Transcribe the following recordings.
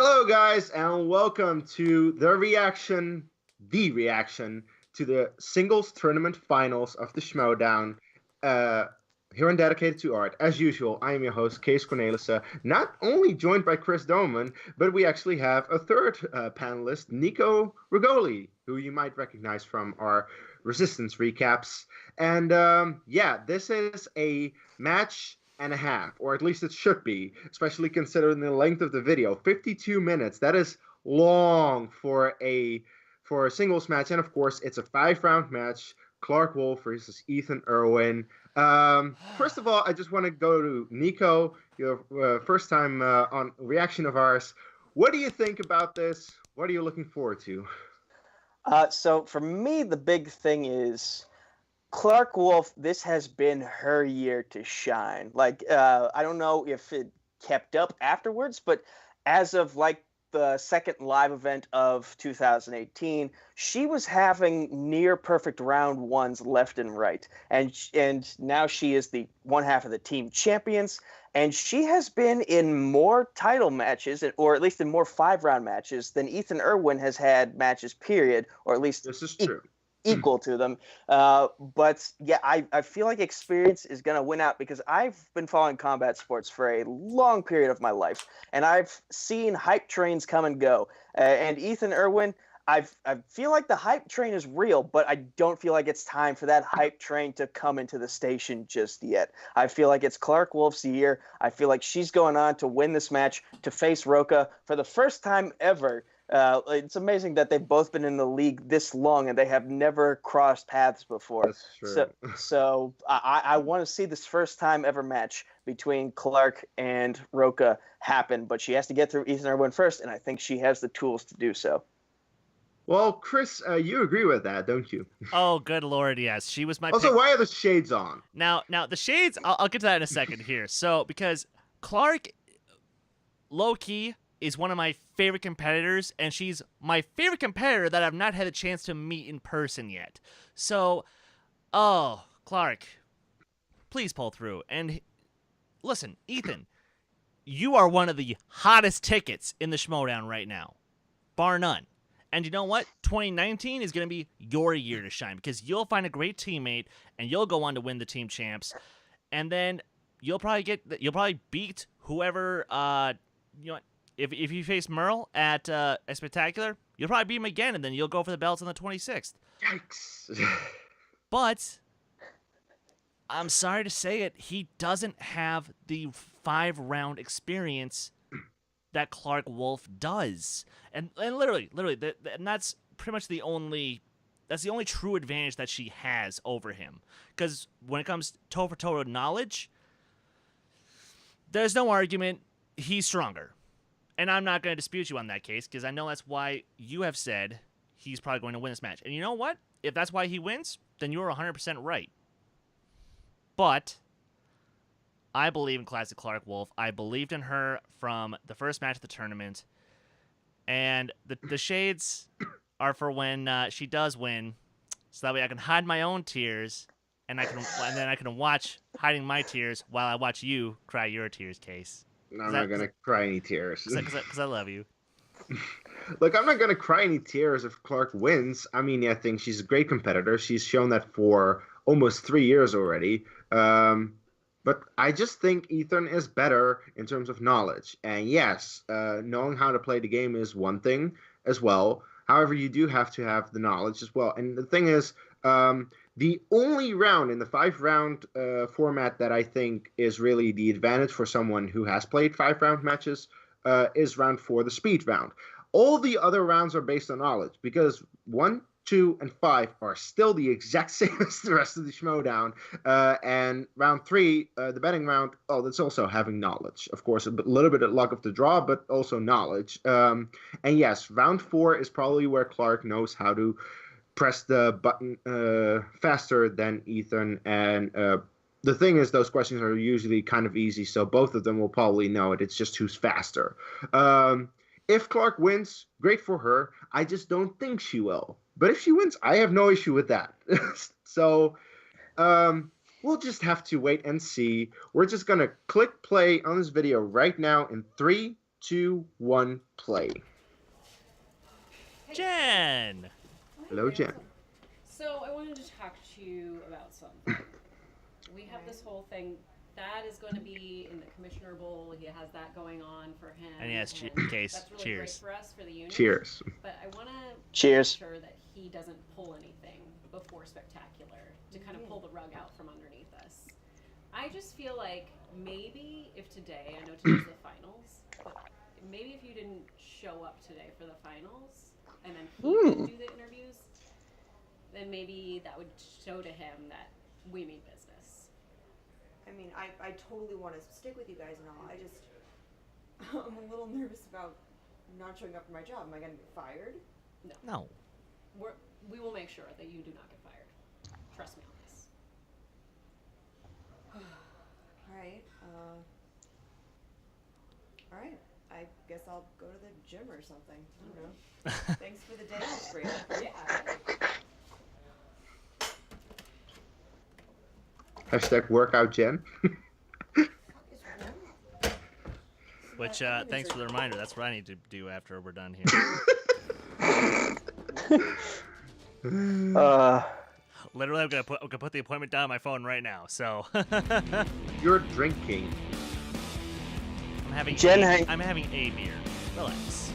Hello, guys, and welcome to the reaction to the singles tournament finals of the Schmoedown. Uh, Here on Dedicated to Art. As usual, I am your host, Kees Cornelissen, not only joined by Chris Doman, but we actually have a third panelist, Nico Rigoli, who you might recognize from our Resistance recaps. And this is a match and a half, or at least it should be, especially considering the length of the video. 52 minutes. That is long for a singles match, and of course, it's a 5-round match. Clarke Wolfe versus Erwin. First of all, I just want to go to Nico, your first time on reaction of ours. What do you think about this? What are you looking forward to? So for me, the big thing is Clarke Wolfe. This has been her year to shine. I don't know if it kept up afterwards, but as of the second live event of 2018, she was having near perfect round ones left and right, and now she is the one half of the team champions, and she has been in more title matches, or at least in more 5-round matches, than Erwin has had matches, period, or at least this is true. Equal to them. But yeah, I feel like experience is going to win out because I've been following combat sports for a long period of my life, and I've seen hype trains come and go. And Erwin, I feel like the hype train is real, but I don't feel like it's time for that hype train to come into the station just yet. I feel like it's Clarke Wolfe's year. I feel like she's going on to win this match, to face Rocha for the first time ever. It's amazing that they've both been in the league this long and they have never crossed paths before. That's true. So I want to see this first time ever match between Clarke and Rocha happen, but she has to get through Erwin first, and I think she has the tools to do so. Well, Chris, you agree with that, don't you? Oh, good Lord, yes. She was my Also, pick. why are the shades on? Now the shades, I'll get to that in a second here. So, because Clarke, low-key, is one of my favorite competitors, and she's my favorite competitor that I've not had a chance to meet in person yet. So, Clarke, please pull through. And listen, Ethan, you are one of the hottest tickets in the Schmoedown right now, bar none. And you know what? 2019 is going to be your year to shine because you'll find a great teammate and you'll go on to win the team champs. And then you'll probably beat whoever, if you face Merle at a Spectacular, you'll probably beat him again, and then you'll go for the belts on the 26th. Yikes. But I'm sorry to say it, he doesn't have the 5-round experience that Clarke Wolfe does, and literally, and that's pretty much the only true advantage that she has over him. Because when it comes toe for toe knowledge, there's no argument. He's stronger. And I'm not going to dispute you on that case, because I know that's why you have said he's probably going to win this match. And you know what? If that's why he wins, then you're 100% right. But I believe in classic Clarke Wolfe. I believed in her from the first match of the tournament. And the shades are for when she does win, so that way I can hide my own tears, and then I can watch hiding my tears while I watch you cry your tears, Case. I'm not going to cry any tears. Because I love you. Look, I'm not going to cry any tears if Clarke wins. I mean, I think she's a great competitor. She's shown that for almost 3 years already. But I just think Ethan is better in terms of knowledge. And yes, knowing how to play the game is one thing as well. However, you do have to have the knowledge as well. And the thing is, the only round in the 5-round format that I think is really the advantage for someone who has played 5-round matches is round 4, the speed round. All the other rounds are based on knowledge because 1, 2, and 5 are still the exact same as the rest of the Schmoedown. And round 3, the betting round, that's also having knowledge. Of course, a little bit of luck of the draw, but also knowledge. And yes, round 4 is probably where Clarke knows how to press the button faster than Ethan. And the thing is, those questions are usually kind of easy, so both of them will probably know it. It's just who's faster. If Clarke wins, great for her. I just don't think she will. But if she wins, I have no issue with that. So we'll just have to wait and see. We're just going to click play on this video right now in 3, 2, 1, play. Jen! Hello, Jen. So I wanted to talk to you about something. We have this whole thing. That is going to be in the Commissioner Bowl. He has that going on for him. And yes, case, that's really cheers. great for us, for the union. Cheers. But I want to Cheers. make sure that he doesn't pull anything before Spectacular to kind of pull the rug out from underneath us. I just feel like maybe if today, I know today's the finals, but maybe if you didn't show up today for the finals and then he didn't do the interviews, then maybe that would show to him that we mean business. I mean, I totally want to stick with you guys and all. I'm a little nervous about not showing up for my job. Am I going to get fired? No. We will make sure that you do not get fired. Trust me on this. All right. I guess I'll go to the gym or something. I don't know. Thanks for the day off, Brady. Yeah. Hashtag workout Jen. Which, thanks for the reminder. That's what I need to do after we're done here. Literally, I'm gonna put the appointment down on my phone right now. So. You're drinking. I'm having a beer. Relax.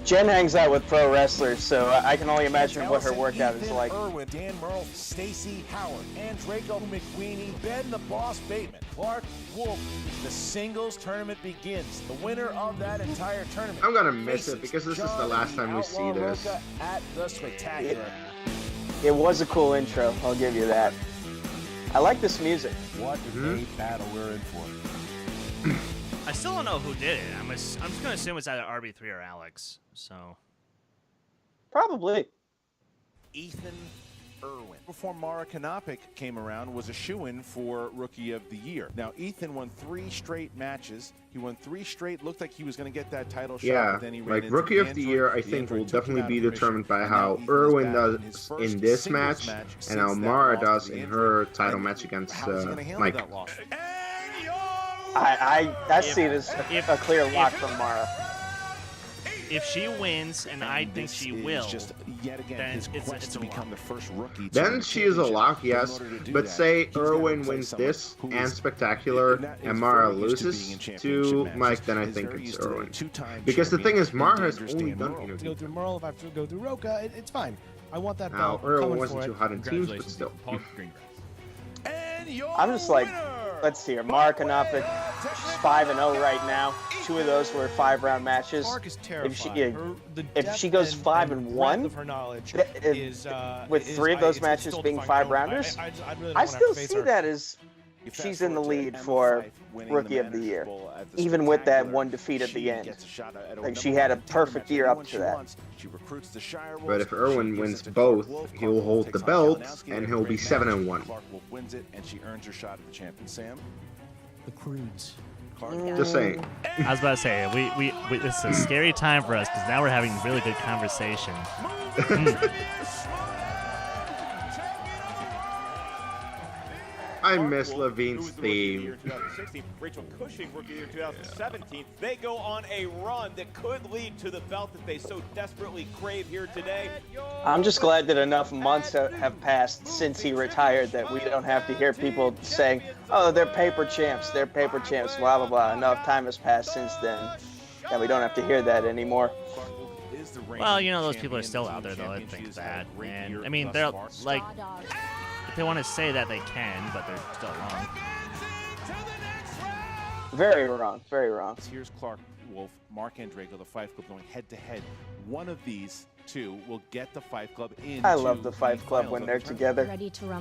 Jen hangs out with pro wrestlers, so I can only imagine what her workout is like. Erwin, Dan Merle, Stacy Howard, and Draco McWeeny, Ben the Boss Bateman, Clarke Wolfe. The singles tournament begins. The winner of that entire tournament. I'm gonna miss it because this is the last time we see this. At the Spectacular. It was a cool intro, I'll give you that. I like this music. What a battle we're in for. I still don't know who did it. I'm just gonna assume it's either RB3 or Alex. So. Probably. Ethan Erwin. Before Mara Kanopik came around, was a shoo-in for Rookie of the Year. Now, Ethan won 3 straight matches. He won 3 straight. Looked like he was going to get that title shot. But then he ran like into Rookie of the Year, I think will definitely be determined by how Erwin does in this match and how Mara does in her title match against Mike. I see it as a clear lock from Mara. If she wins, and I think she will, just yet again then his quest to become the first rookie. Then she is a lock, yes. But say Erwin wins this and Spectacular, and Mara loses to Mike, then I think it's Erwin. Because the thing is, Mara has only done interviews. Go through Merle, if I have to go through Rocha, it's fine. I want that Now, belt. Erwin wasn't too hot in teams, but still. I'm just like, let's see here. Mara Kanopik, she's 5-0 right now. 2 of those were 5-round matches. Clarke is terrifying. If she goes 5-1, with 3 of those matches being 5-rounders, I still see that as she's in the lead for Rookie of the Year, even with that 1 defeat at the end. Like, she had a perfect year up to that. But if Erwin wins both, he'll hold the belt, and he'll be 7-1. Clarke Wolfe wins it, and she earns her shot at the champion. Sam? The Prudes. Just saying. I was about to say, we this is a scary time for us because now we're having really good conversation. I miss Levine's theme. 2016, Rachel Cushing, Rookie of the Year 2017. They go on a run that could lead to the belt that they so desperately crave here today. I'm just glad that enough months have passed since he retired that we don't have to hear people saying, oh, they're paper champs, blah, blah, blah. Enough time has passed since then that we don't have to hear that anymore. Well, you know, those people are still out there, though, I think that. And, I mean, they're, like, if they want to say that, they can, but they're still wrong. Very wrong, very wrong. Here's Clarke Wolfe, Mark Andrego, the Fife Club going head-to-head. One of these 2 will get the Fife Club in. I love the Fife Club when they're together.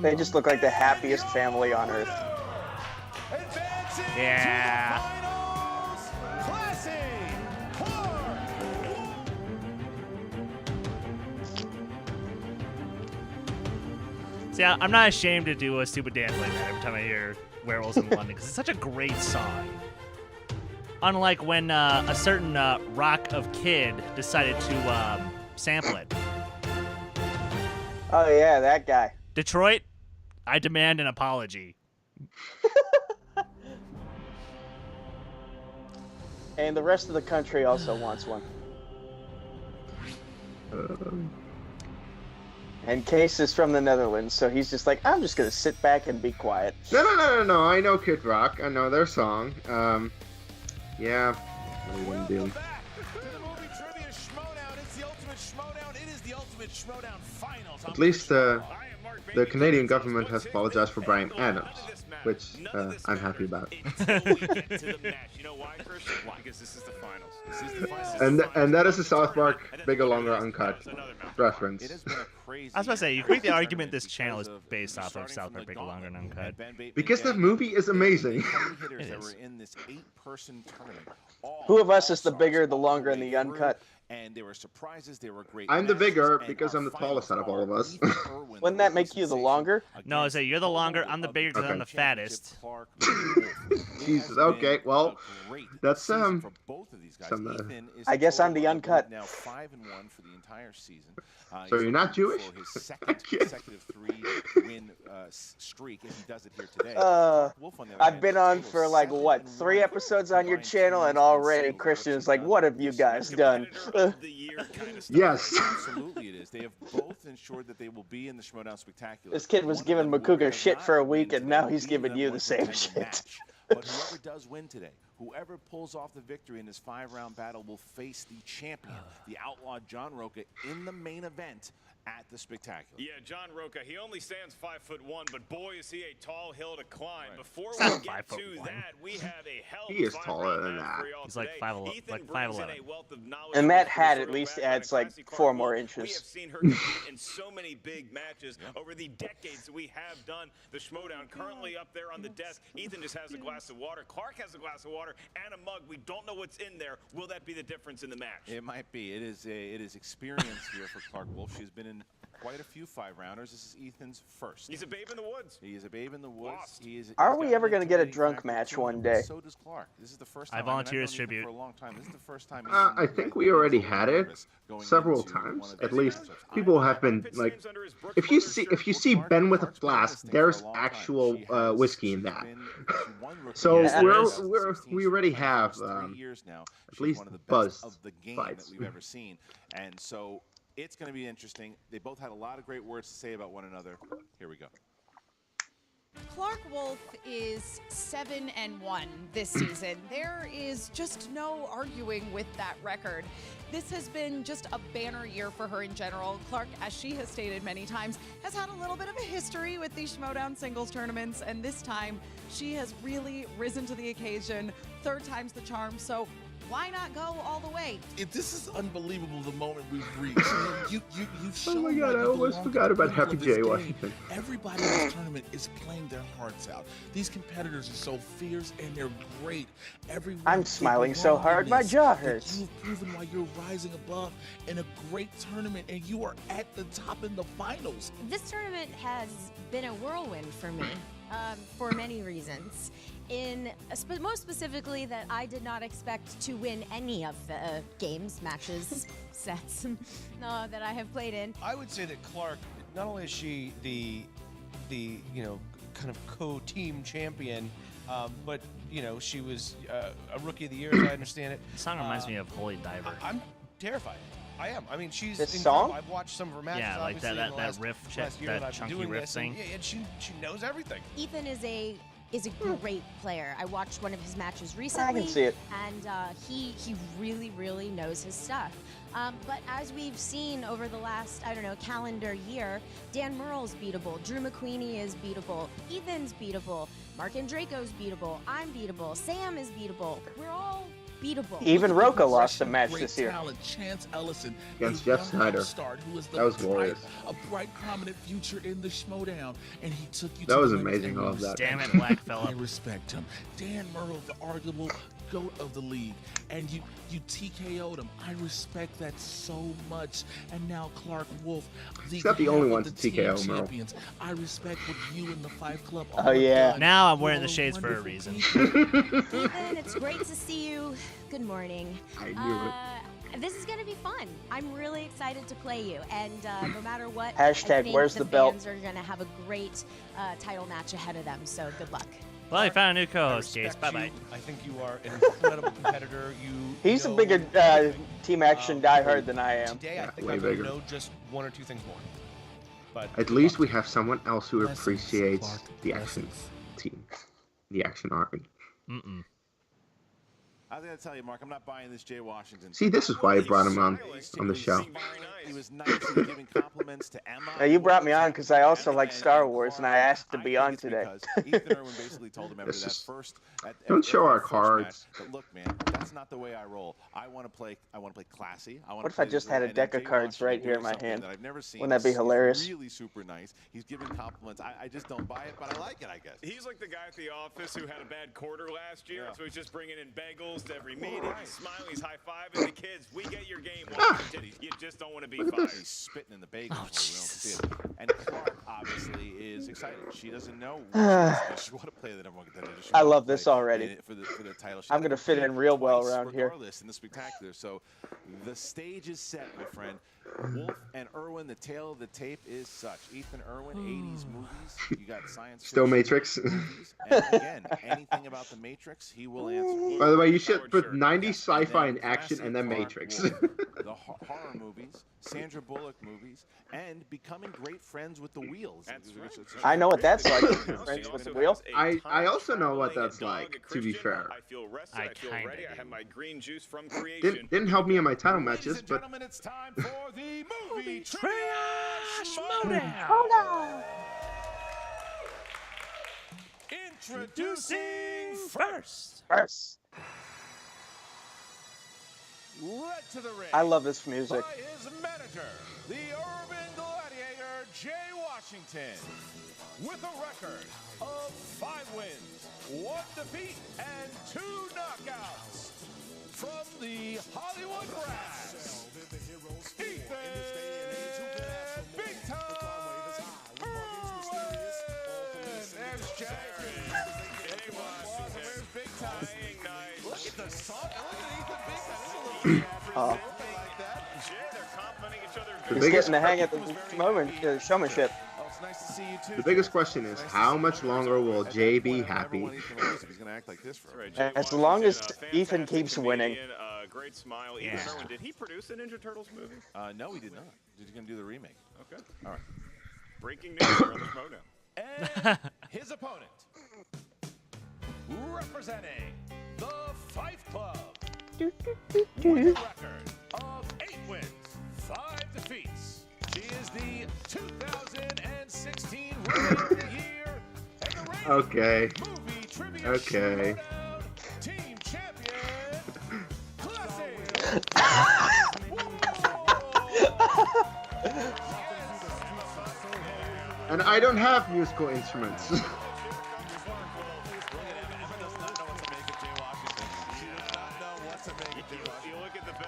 They just look like the happiest family on earth. Yeah. See, I'm not ashamed to do a stupid dance like that every time I hear Werewolves in London, because it's such a great song. Unlike when a certain rock of kid decided to sample it. Oh, yeah, that guy. Detroit, I demand an apology. And the rest of the country also wants one. And Case is from the Netherlands, so he's just like, I'm just gonna sit back and be quiet. No. I know Kid Rock. I know their song. Yeah. What are you gonna do? Welcome back to the Movie Trivia Schmoedown. It's the ultimate Schmoedown. It is the ultimate Schmoedown finals. At least the Canadian government has apologized for Bryan Adams, which I'm happy about. Until we get to the match. You know why, Christian? Why? Because this is the finals. This is the finals. And that is a South Park Bigger Longer Uncut reference. It has been a crazy. I was about to say, you could make the argument this channel is based off of South Park Bigger, Longer, and Uncut. Because that movie is amazing. Hitters that were in this 8-person tournament. Who of us is the bigger, the longer, and the uncut? And there were surprises. There were great. I'm the matches, bigger and because our I'm the final tallest out of all of star, us. Ethan Erwin, Wouldn't that make you the longer? No, I say you're the longer, I'm the bigger because I'm the fattest. Clarke Wolfe. It Jesus, has okay, been well, a great that's, season for both of these guys. some, Ethan is I guess I'm the total uncut. Now 5-1 for the entire season. So He's you're not looking Jewish? for his second consecutive 3-win streak if he does it here today. Wolfe, on the other I've hand, been is on total for like, what, 7-1. 3 episodes on your Combined channel, and twos already singles. Christian What's is like, he what done? have you guys done? Yes. Absolutely it is. They have both ensured that they will be in the Schmoedown Spectacular. This kid was One of giving them Makuga will shit for a not win week, and today. now he's Either giving of you them the will same contend shit. a match. But whoever does win today, whoever pulls off the victory in this 5-round battle will face the champion, the outlaw John Rocha, in the main event at the Spectacular. Yeah, John Rocha, he only stands 5'1", but boy, is he a tall hill to climb. Right. Before He's we not get 5'1". to that, we have a hell He of is a taller than 5-round that. for y'all He's like today. 5'11", Ethan like brings in 5'11". a wealth of knowledge And that for hat this at sort of least background adds like classy Clarke 4 more Wolfe. inches. We have seen her compete in so many big matches over the decades that we have done the Schmoedown. Currently up there on the desk, Ethan just has a glass of water. Clarke has a glass of water and a mug. We don't know what's in there. Will that be the difference in the match? It might be. It is experience here for Clarke Wolfe. She's been in quite a few 5-rounders. This is Ethan's first. He's a babe in the woods. He is a babe in the woods. Lost. Are we ever gonna get a drunk match one day? So does Clarke. This is the first I time. volunteer I've as known Ethan tribute. for a long time. This is the first time. I think we already had it several times, at least. People have been like, if you see Ben with a flask, there's actual whiskey in that. So Yeah, we already have at least one of the buzz best of the game fights. that we've ever seen, and so it's going to be interesting. They both had a lot of great words to say about one another. Here we go. Clarke Wolfe is 7-1 this season. There is just no arguing with that record. This has been just a banner year for her in general. Clarke, as she has stated many times, has had a little bit of a history with these Schmoedown singles tournaments, and this time she has really risen to the occasion. 3rd time's the charm, so why not go all the way? This is unbelievable, the moment we've reached. You've shown Oh my why God, I you almost belong forgot to about the people Happy of this J. game. Washington. Everybody in this tournament is playing their hearts out. These competitors are so fierce and they're great. Everyone I'm smiling so hard, my jaw hurts. You've proven why you're rising above in a great tournament, and you are at the top in the finals. This tournament has been a whirlwind for me for many reasons. Most specifically that I did not expect to win any of the games, matches, sets that I have played in. I would say that Clarke, not only is she the kind of co-team champion, but she was a rookie of the year, as I understand it. The song reminds me of Holy Diver. I'm terrified. I am. I mean, she's This incredible. song? I've watched some of her matches. Yeah, like obviously, in that the last riff, year that I've been chunky doing riff this, thing. And she knows everything. Ethan is a great player. I watched one of his matches recently. I can see it. And he really, really knows his stuff. But as we've seen over the last, calendar year, Dan Murrell's beatable, Drew McQueenie is beatable, Ethan's beatable, Mark Andraco's beatable, I'm beatable, Sam is beatable. We're all beatable. Even Rocha lost a match Great this year. Talent, Chance Ellison, Against a Jeff young Snyder. upstart who is That was a glorious. bright, prominent future in the Schmoedown, and he took you. That to was the limit, amazing. and I we love that. respect Damn it, him. Black fella. I respect him. Dan Murrell, the arguable GOAT of the league, and you TKO'd him. I respect that so much. And now Clarke Wolfe, He's not the only head one of to the team TKO Murrell. champions. I respect what you and the Five Club Oh, are yeah. done. Now I'm You wearing are the shades for a wonderful reason. people. Ethan, it's great to see you. Good morning. I knew it. This is going to be fun. I'm really excited to play you. And no matter what, Hashtag I think where's the the belt? fans are going to have a great title match ahead of them. So good luck. Well, I found a new I co-host, Case. respect Bye-bye. you. I think you are an incredible competitor. He's a know bigger what you're doing. Team Action diehard than I am. Today, I think way I'm going to bigger. know just one or two things more. But At least we have someone else who Blessings, appreciates Clark. the Action Blessings. team, the Action Army. Mm-mm. I gotta tell you, Mark, I'm not buying this Jay Washington. See, this is why I brought him on the show. He was nice. He was giving compliments to Emma. Now, you brought me on because I also like Star Wars, and I asked to be on it's today. because Ethan Erwin basically told him after This that is- first. Don't show our first cards. match that, look, man, that's not the way I roll. I want to play classy. What if I just had a deck of cards right here in my hand? That I've never seen. Wouldn't that be He's hilarious? Really super nice. He's giving compliments. I just don't buy it, but I like it, I guess. He's like the guy at the office who had a bad quarter last year, so he's just bringing in bagels to every meeting. He's smiling, he's high-fiving the kids. We get your game, Washington. You just don't want to be fired. He's spitting in the bagels. Oh, we don't see Jesus. it. And Clarke obviously is excited. She doesn't know. She want to play the number one contender. She I wanna love play this already. For the title. She I'm had gonna to fit compete in real well twice around here. regardless in the spectacular. So the stage is set, my friend. Wolf and Erwin, the tale of the tape is such. Ethan Erwin, 80s movies. You got science Still fiction Matrix. movies. And again, anything about the Matrix, he will answer. By the way, you should put 90s And sci-fi and then action classic and then Clarke Matrix. Wolfe, the horror movies, Sandra Bullock movies, and becoming great friends with the Wheels. I know what that's like. Friends with the wheel. I also know what that's like, to be fair. I feel rested. I I feel kinda ready. I do. have my green juice from creation. Didn't help me in my title Ladies matches, and but gentlemen, it's time for the Movie Trivia Trivia Schmoedown. Introducing First. First. led to the ring I love this music. by his manager, the Urban Gladiator, Jay Washington, with a record of 5 wins, 1 defeat, and 2 knockouts. From the Hollywood Brass, Ethan Big Time Erwin. There's Jay. Hey, Washington. Where's Big Time? Playing nice. Look at the song. Look at Ethan Big Time. This is a little Oh. like that. Jay, they're complimenting each other. The He's biggest- getting the hang of the moment, showmanship. Oh, it's nice to see you too. the biggest question is, how much longer will Jay be happy? He's going to act like this for Right, Jay As long as Washington, Ethan fantastic keeps winning. comedian, great smile. Yeah. Ethan Erwin, did he produce the Ninja Turtles movie? No, he did not. He's going to do the remake. Okay. All right. Breaking news here on the Schmoedown. And his opponent, representing the Fife Club, with a record of 8 wins, 5 defeats. She is the 2016 Rookie of the Year and the reigning Okay. Movie Trivia Okay. Schmoedown Team Champion, Classic. And I don't have musical instruments.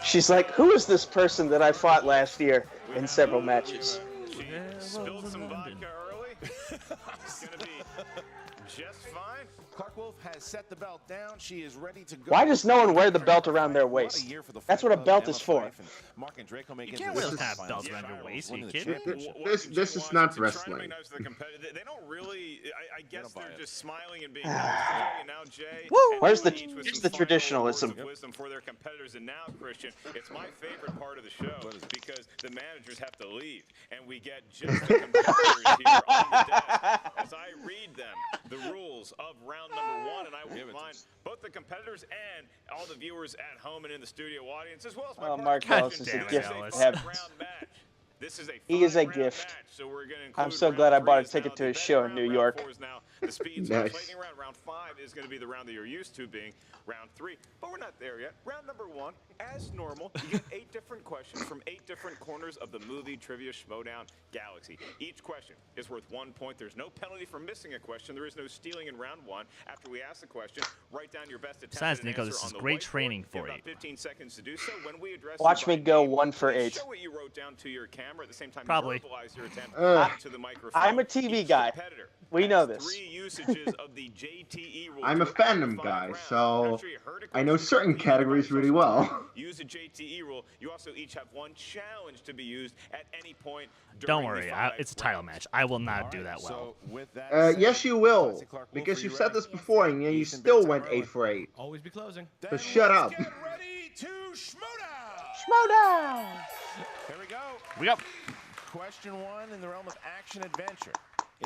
She's like, who is this person that I fought last year in several matches? Spilled some vodka early. It's going to be just fine. Clarke Wolfe has set the belt down. She is ready to go. Why does no one wear the belt around their waist? What a year for the That's Fight what a Club. belt Emma is for. Fife and Mark and Draco make it can't to the really have semifinals. belts around your waist. Are you One of the kidding me? champions. This is not Washington trying to wrestling. be nice to the competitor. They don't really. I guess buy they're it. just smiling and being nice to Jay. And now Jay. Woo! and Where's the- each with here's some the final traditionalism. words of wisdom for their competitors. And now, Christian, it's my favorite part of the show because the managers have to leave, and we get just the competitors here on the desk as I read them the rules of round number 1, and I will find both the competitors and all the viewers at home and in the studio audience, as well as my Oh, partner, Mark Ellis Christian. is a This gift Ellis. to have. round match. This is a He is a five-round gift. match, so we're gonna I'm include so glad round I bought a 3 is now ticket to the his show in betting New round. York. Round 4 is now the speed Nice. lightning round. Round 5 is going to be the round that you're used to being round 3. But we're not there yet. Round number 1, as normal, you get 8 different questions from 8 different corners of the Movie Trivia Schmoedown galaxy. Each question is worth 1 point. There's no penalty for missing a question. There is no stealing in round 1. After we ask the question, write down your best attempt Besides, at an Nico, answer this on is the great whiteboard. training You have for about you. 15 seconds to do so. When we address Watch you me by go name, 1 for please 8. show what you wrote down to your camera at the same time. Probably. Verbalize your attempt Ugh. to the microphone. I'm a TV Each guy. competitor We know That's this. 3 usages of the JTE rule. I'm a throughout the fandom 5 guy, rounds. so After you heard a I know question certain completed by categories really social well. time, use the JTE rule. You also each have 1 challenge to be used at any point during Don't the worry, 5 it's a title rounds. match. I will not do that well. So with that said, Yes, you will, Classic Clarke Wolfe, because are you've you said ready? this before, and you Ethan, still big went time 8 Erwin. for 8. Always be closing. Then shut let's up. Get ready to Schmoedown. Schmoedown. Here we go. We go. Question 1 in the realm of action adventure.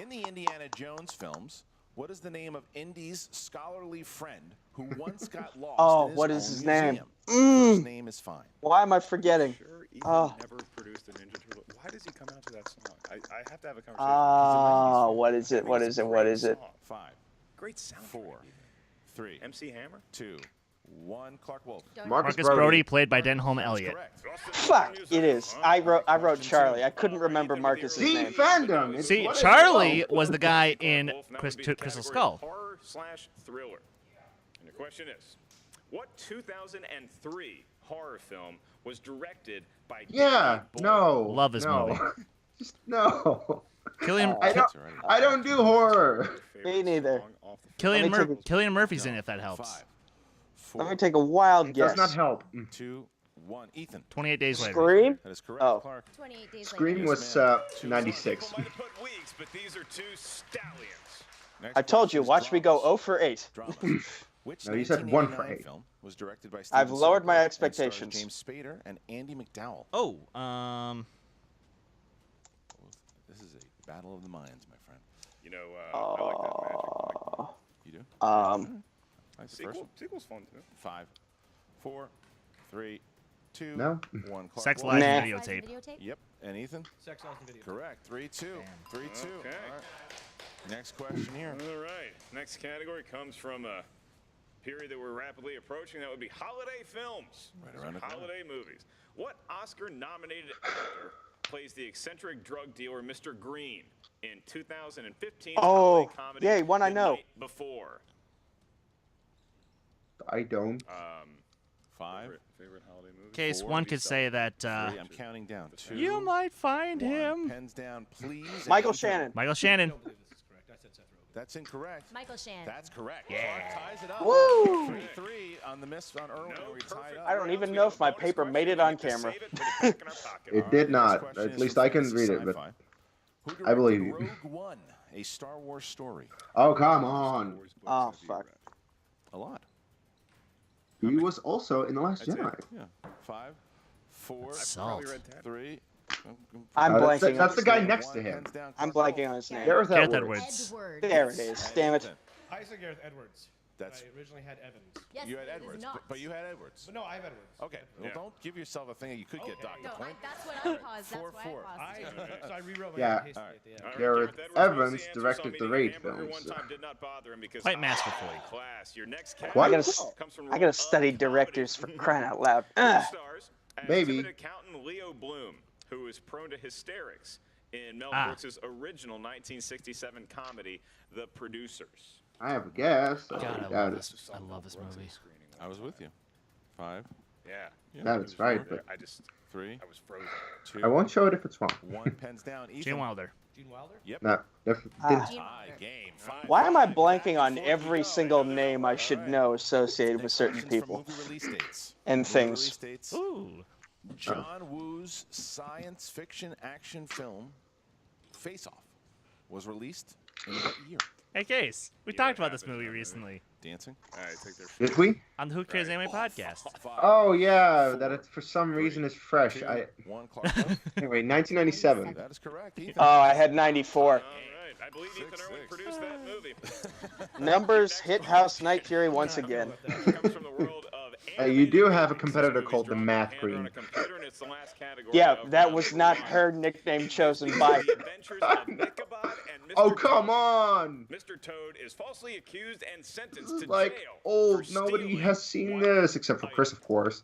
In the Indiana Jones films, what is the name of Indy's scholarly friend who once got lost Oh, in his what own is his museum? name? First name is fine. Why am I forgetting? Sure, Ethan Oh. never produced a Ninja Turtle. Why does he come out to that song? I have to have a conversation. Ah, what is it? What is it? What is it? 5, Great sound. 4, 3, MC Hammer? 2, 1. Clarke Wolfe. Marcus Marcus Brody, played by Denholm Elliott. Correct. Fuck, it is. I wrote Charlie. I couldn't remember Marcus's See, name. fandom. It's See, what it Charlie is. was the guy in Wolf, and that would be the Crystal category Skull. Horror/thriller. And the question is, what 2003 horror film was directed by Yeah, Danny Boyle? no. Love this no. movie. Just no. Killian, I don't do horror. Favorite neither. song off the film? Killian, Let me take a- Killian Murphy's in it, if that helps. 5, Let 4, me take a wild It guess. does not help. 2, 1. Ethan. 28 Days later. Scream? That is correct. Oh. Clarke. 28 days Scream later. was man. 96. People might have put weeks, but these are 2 stallions. Next I told you, question is watch me go dramas. 0 for 8. Dramas. Which No, you said 1 for 1989 8. film was directed by I've Steven lowered my Soderbergh and stars expectations. James Spader and Andy McDowell. Oh, This is a battle of the minds, my friend. You know, I like that magic comic. You do? Like the first Sequel? one? Sequel's fun, too. 5, 4, 3, 2, No. 1. Clarke Sex, Wolfe. Lies, Nah. and Lies and Videotape. videotape? Yep. And Ethan? Sex, Lies, and Video. Correct. 3, 2. 3, 2. Okay. All right. Next question here. All right. Next category comes from a period that we're rapidly approaching. That would be holiday films. Right around the corner. Holiday movies. What Oscar-nominated actor plays the eccentric drug dealer Mr. Green in 2015's Oh, holiday comedy yay, one I The know. Night Before? I don't. 5, Favorite holiday movie? Case Four. one could say that 3. I'm counting down. 2. you might find 1. him. Pens down, please. And Michael Ethan. Shannon. Michael I Shannon. don't believe this is correct. I said Seth Rogen. That's incorrect. Michael Shannon. That's correct. Yeah. Clarke ties it up. Woo! 3 on the miss on Erwin. No we tied perfect up. I don't rounds. even We know have if a my bonus paper question. made it We on get to camera. save it, put it back in our pocket. It did Next not. question At is least from I can Fantasy read it, but Sci-Fi. Who I directed believe you. Rogue One, a Star Wars story? oh come on. Oh, fuck. A lot. He was also in the Last That's it. Jedi. Yeah. 5, 4, Salt. 3. I'm That's blanking. the guy One, next to him. pens down, I'm Clarke blanking Wolfe. on his name. Gareth Gareth Edwards. Edwards. Edwards. There it is. Damn it. Ethan. I said Gareth Edwards. That's- I originally had Evans. Yes, You had it is Edwards, not. but you had Edwards. But no, I have Edwards. Okay, well, Yeah. don't give yourself a thing that you could get Okay. Dr. No, Point. that's what I paused. That's 4, why 4. I paused. So I rewrote my Yeah. history Alright. at the end. All right, Gareth was Evans the answer. directed Saw the me eating Raid hamburger films. One time did not bother him because Quite I masterfully. am class. Your next What? category I comes from gotta role study of directors for comedy. crying out loud. Who Ugh. stars as Maybe. timid accountant Leo Bloom, who is prone to hysterics in Mel Ah. Brooks' original 1967 comedy, The Producers. I have a guess. God, I doubt love it. this. I love this movie. I was with you. 5, Yeah. That is right, but 3, I was frozen. 2, I won't show it if it's wrong. 1. Pens down. Gene Ethan. Wilder. Gene Wilder? Yep. No, Ah. didn't. Tie game. 5, Why am I 5. blanking on Before we every go, single name I should know associated with next certain question's from people movie release dates. and Movie things? release dates. Ooh. John Woo's science fiction action film Face Off was released in what year? Hey, Case. We You talked know what about this happens movie in that movie. recently Dancing. All right, take their Did we? on the Who Cares Anime podcast. 5, Oh yeah, 4, that it for some reason is fresh. 2, I 1. Clarke Wolfe. anyway, 1997. That is correct. Ethan. Oh, I had 94. All right, I believe Ethan 6, Erwin 6. produced that movie. Numbers hit House Night Fury once again. Comes from the world of You do animated have a movies. competitor This movie's called the drawn Math by hand or on Queen. a computer, and it's the last category Yeah, of that round was not one. her nickname chosen by. The Adventures of Ichabod and Mr. Oh come Toad. on! Mr. Toad is falsely accused and sentenced This to is like jail old. for Nobody stealing has seen one this except for Chris, item. of course.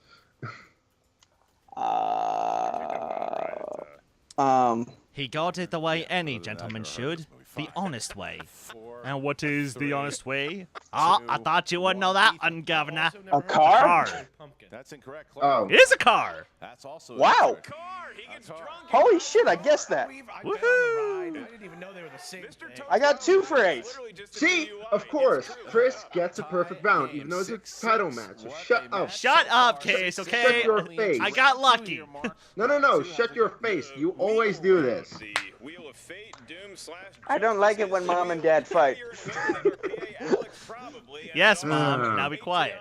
He got it the way any other than that, gentleman I never heard should. this movie. The 5, honest way. 4, And what is 3, the honest way? Ah, I 2, thought you wouldn't know 1. that Ethan. one, Governor. Also never A heard of car? Car. Pumpkin. That's incorrect. Oh. Clarke. It is a car. That's also Wow. incorrect. Car, he gets car. drunk. Holy shit, I guessed that. I've been on Woohoo! the ride I didn't even know they were the same thing. I got 2 for 8. See, of course, Chris gets a perfect round, even though it's a title match. So shut up. Shut up, Case, okay? Shut your face. I got lucky. No. Shut your face. You always do this. I don't like it when mom and dad fight. Yes, Mom. Now be quiet.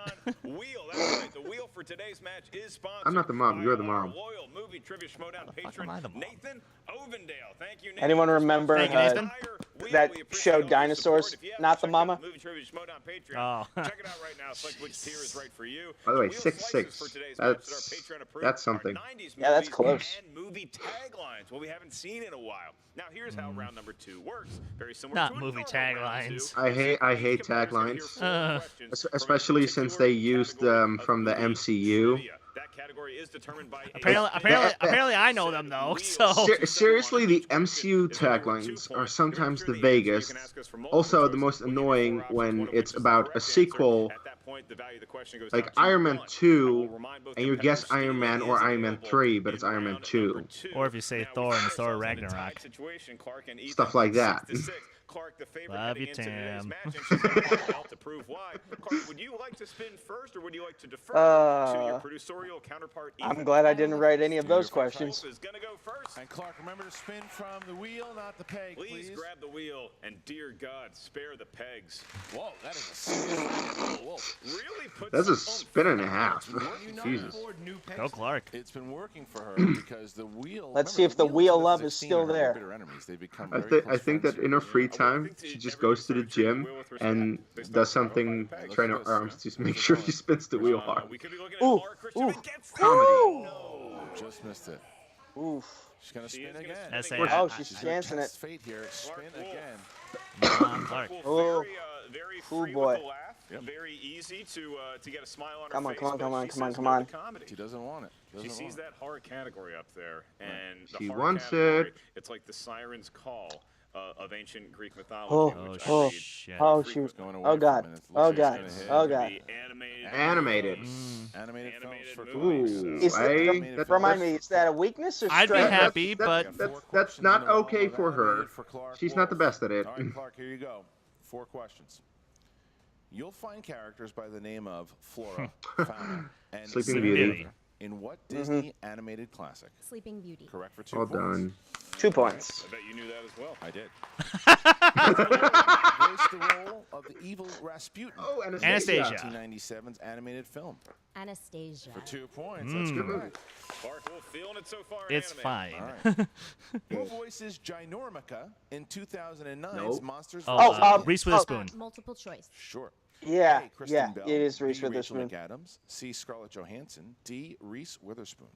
I'm not the mom. You're the mom. Movie Trivia Schmoedown patron Nathan Ovendale. Thank you, Nathan. Anyone remember Thank you, Nathan. that show Dinosaurs? Not the mama? Movie Trivia Schmoedown Patreon. Oh. Check it out right now. Select which tier is right for you. By the way, Wheel of 6-6. Slices for today's match that are Patreon approved That's something. are 90s Yeah, that's movies close. And movie taglines. Well, we haven't seen in a while. Now, here's how round number 2 works. Very similar Not to a movie normal round taglines. 2. I hate taglines, especially since they used from the MCU. That category is determined by Apparently, I know them though. So Seriously, the MCU taglines are sometimes the vaguest. Also, the most annoying when it's about a sequel, like Iron Man 2, and you guess Iron Man or Iron Man 3, but it's Iron Man 2. or if you say Thor and Thor Ragnarok. Stuff like that. Clarke, the favorite Love heading you, into today's Tim. match, and she's got a belt to prove why. Clarke, would you like to spin first, or would you like to defer to your producerial counterpart? I'm glad I didn't write any of those questions. Is gonna go first. And Clarke, remember to spin from the wheel, not the peg, Please grab the wheel, and dear God, spare the pegs. Whoa, that is a serious whoa. Really put That's a some oomph spin and a half. Jesus. Go Clarke. It's been working for her because the wheel. Let's see if the wheel love is still there. I think that in her free time, she just goes to the gym and does something, train her arms to make sure she spins the wheel hard. We could be looking at Ooh, Laura ooh, Comedy. No, just missed it. oof. She's gonna spin again. That's it. Oh, she's chancing it. Test fate here. Spin again. Clarke. Oh, very oh free boy. with the laugh. Very easy to get a smile on her face. Come on. She doesn't want it. She sees that horror category up there, and the She horror wants category, it. It's like the siren's call of ancient Greek Oh, mythology. which I oh, read. shit. oh shoot. Oh God. Oh God. Oh God. The animated. Animated. Animated films for movies. Ooh, Is hey, that, remind me, is that a weakness or I'd be strength? happy, but That's not okay for her. She's not the best at it. All right, Clarke, here you go. 4 questions. You'll find characters by the name of Flora, Fauna, and Sleeping Beauty. in what Disney animated classic? Sleeping Beauty. Correct for 2 Well points. done. 2 points. I bet you knew that as well. I did. Voiced the role of the evil Rasputin. Oh, Anastasia. 1997's animated film. Anastasia. For 2 points. That's correct. Clarke Wolfe feeling it so far. it's animated. fine. All right. Who voices Ginormica in 2009's Nope. Monsters Oh, vs. Reese Witherspoon. Multiple choice. Sure. Yeah, A. Kristen yeah, Bell, it is Reese B. Rachel Witherspoon. McAdams, C. Scarlett Johansson, D. Reese Witherspoon.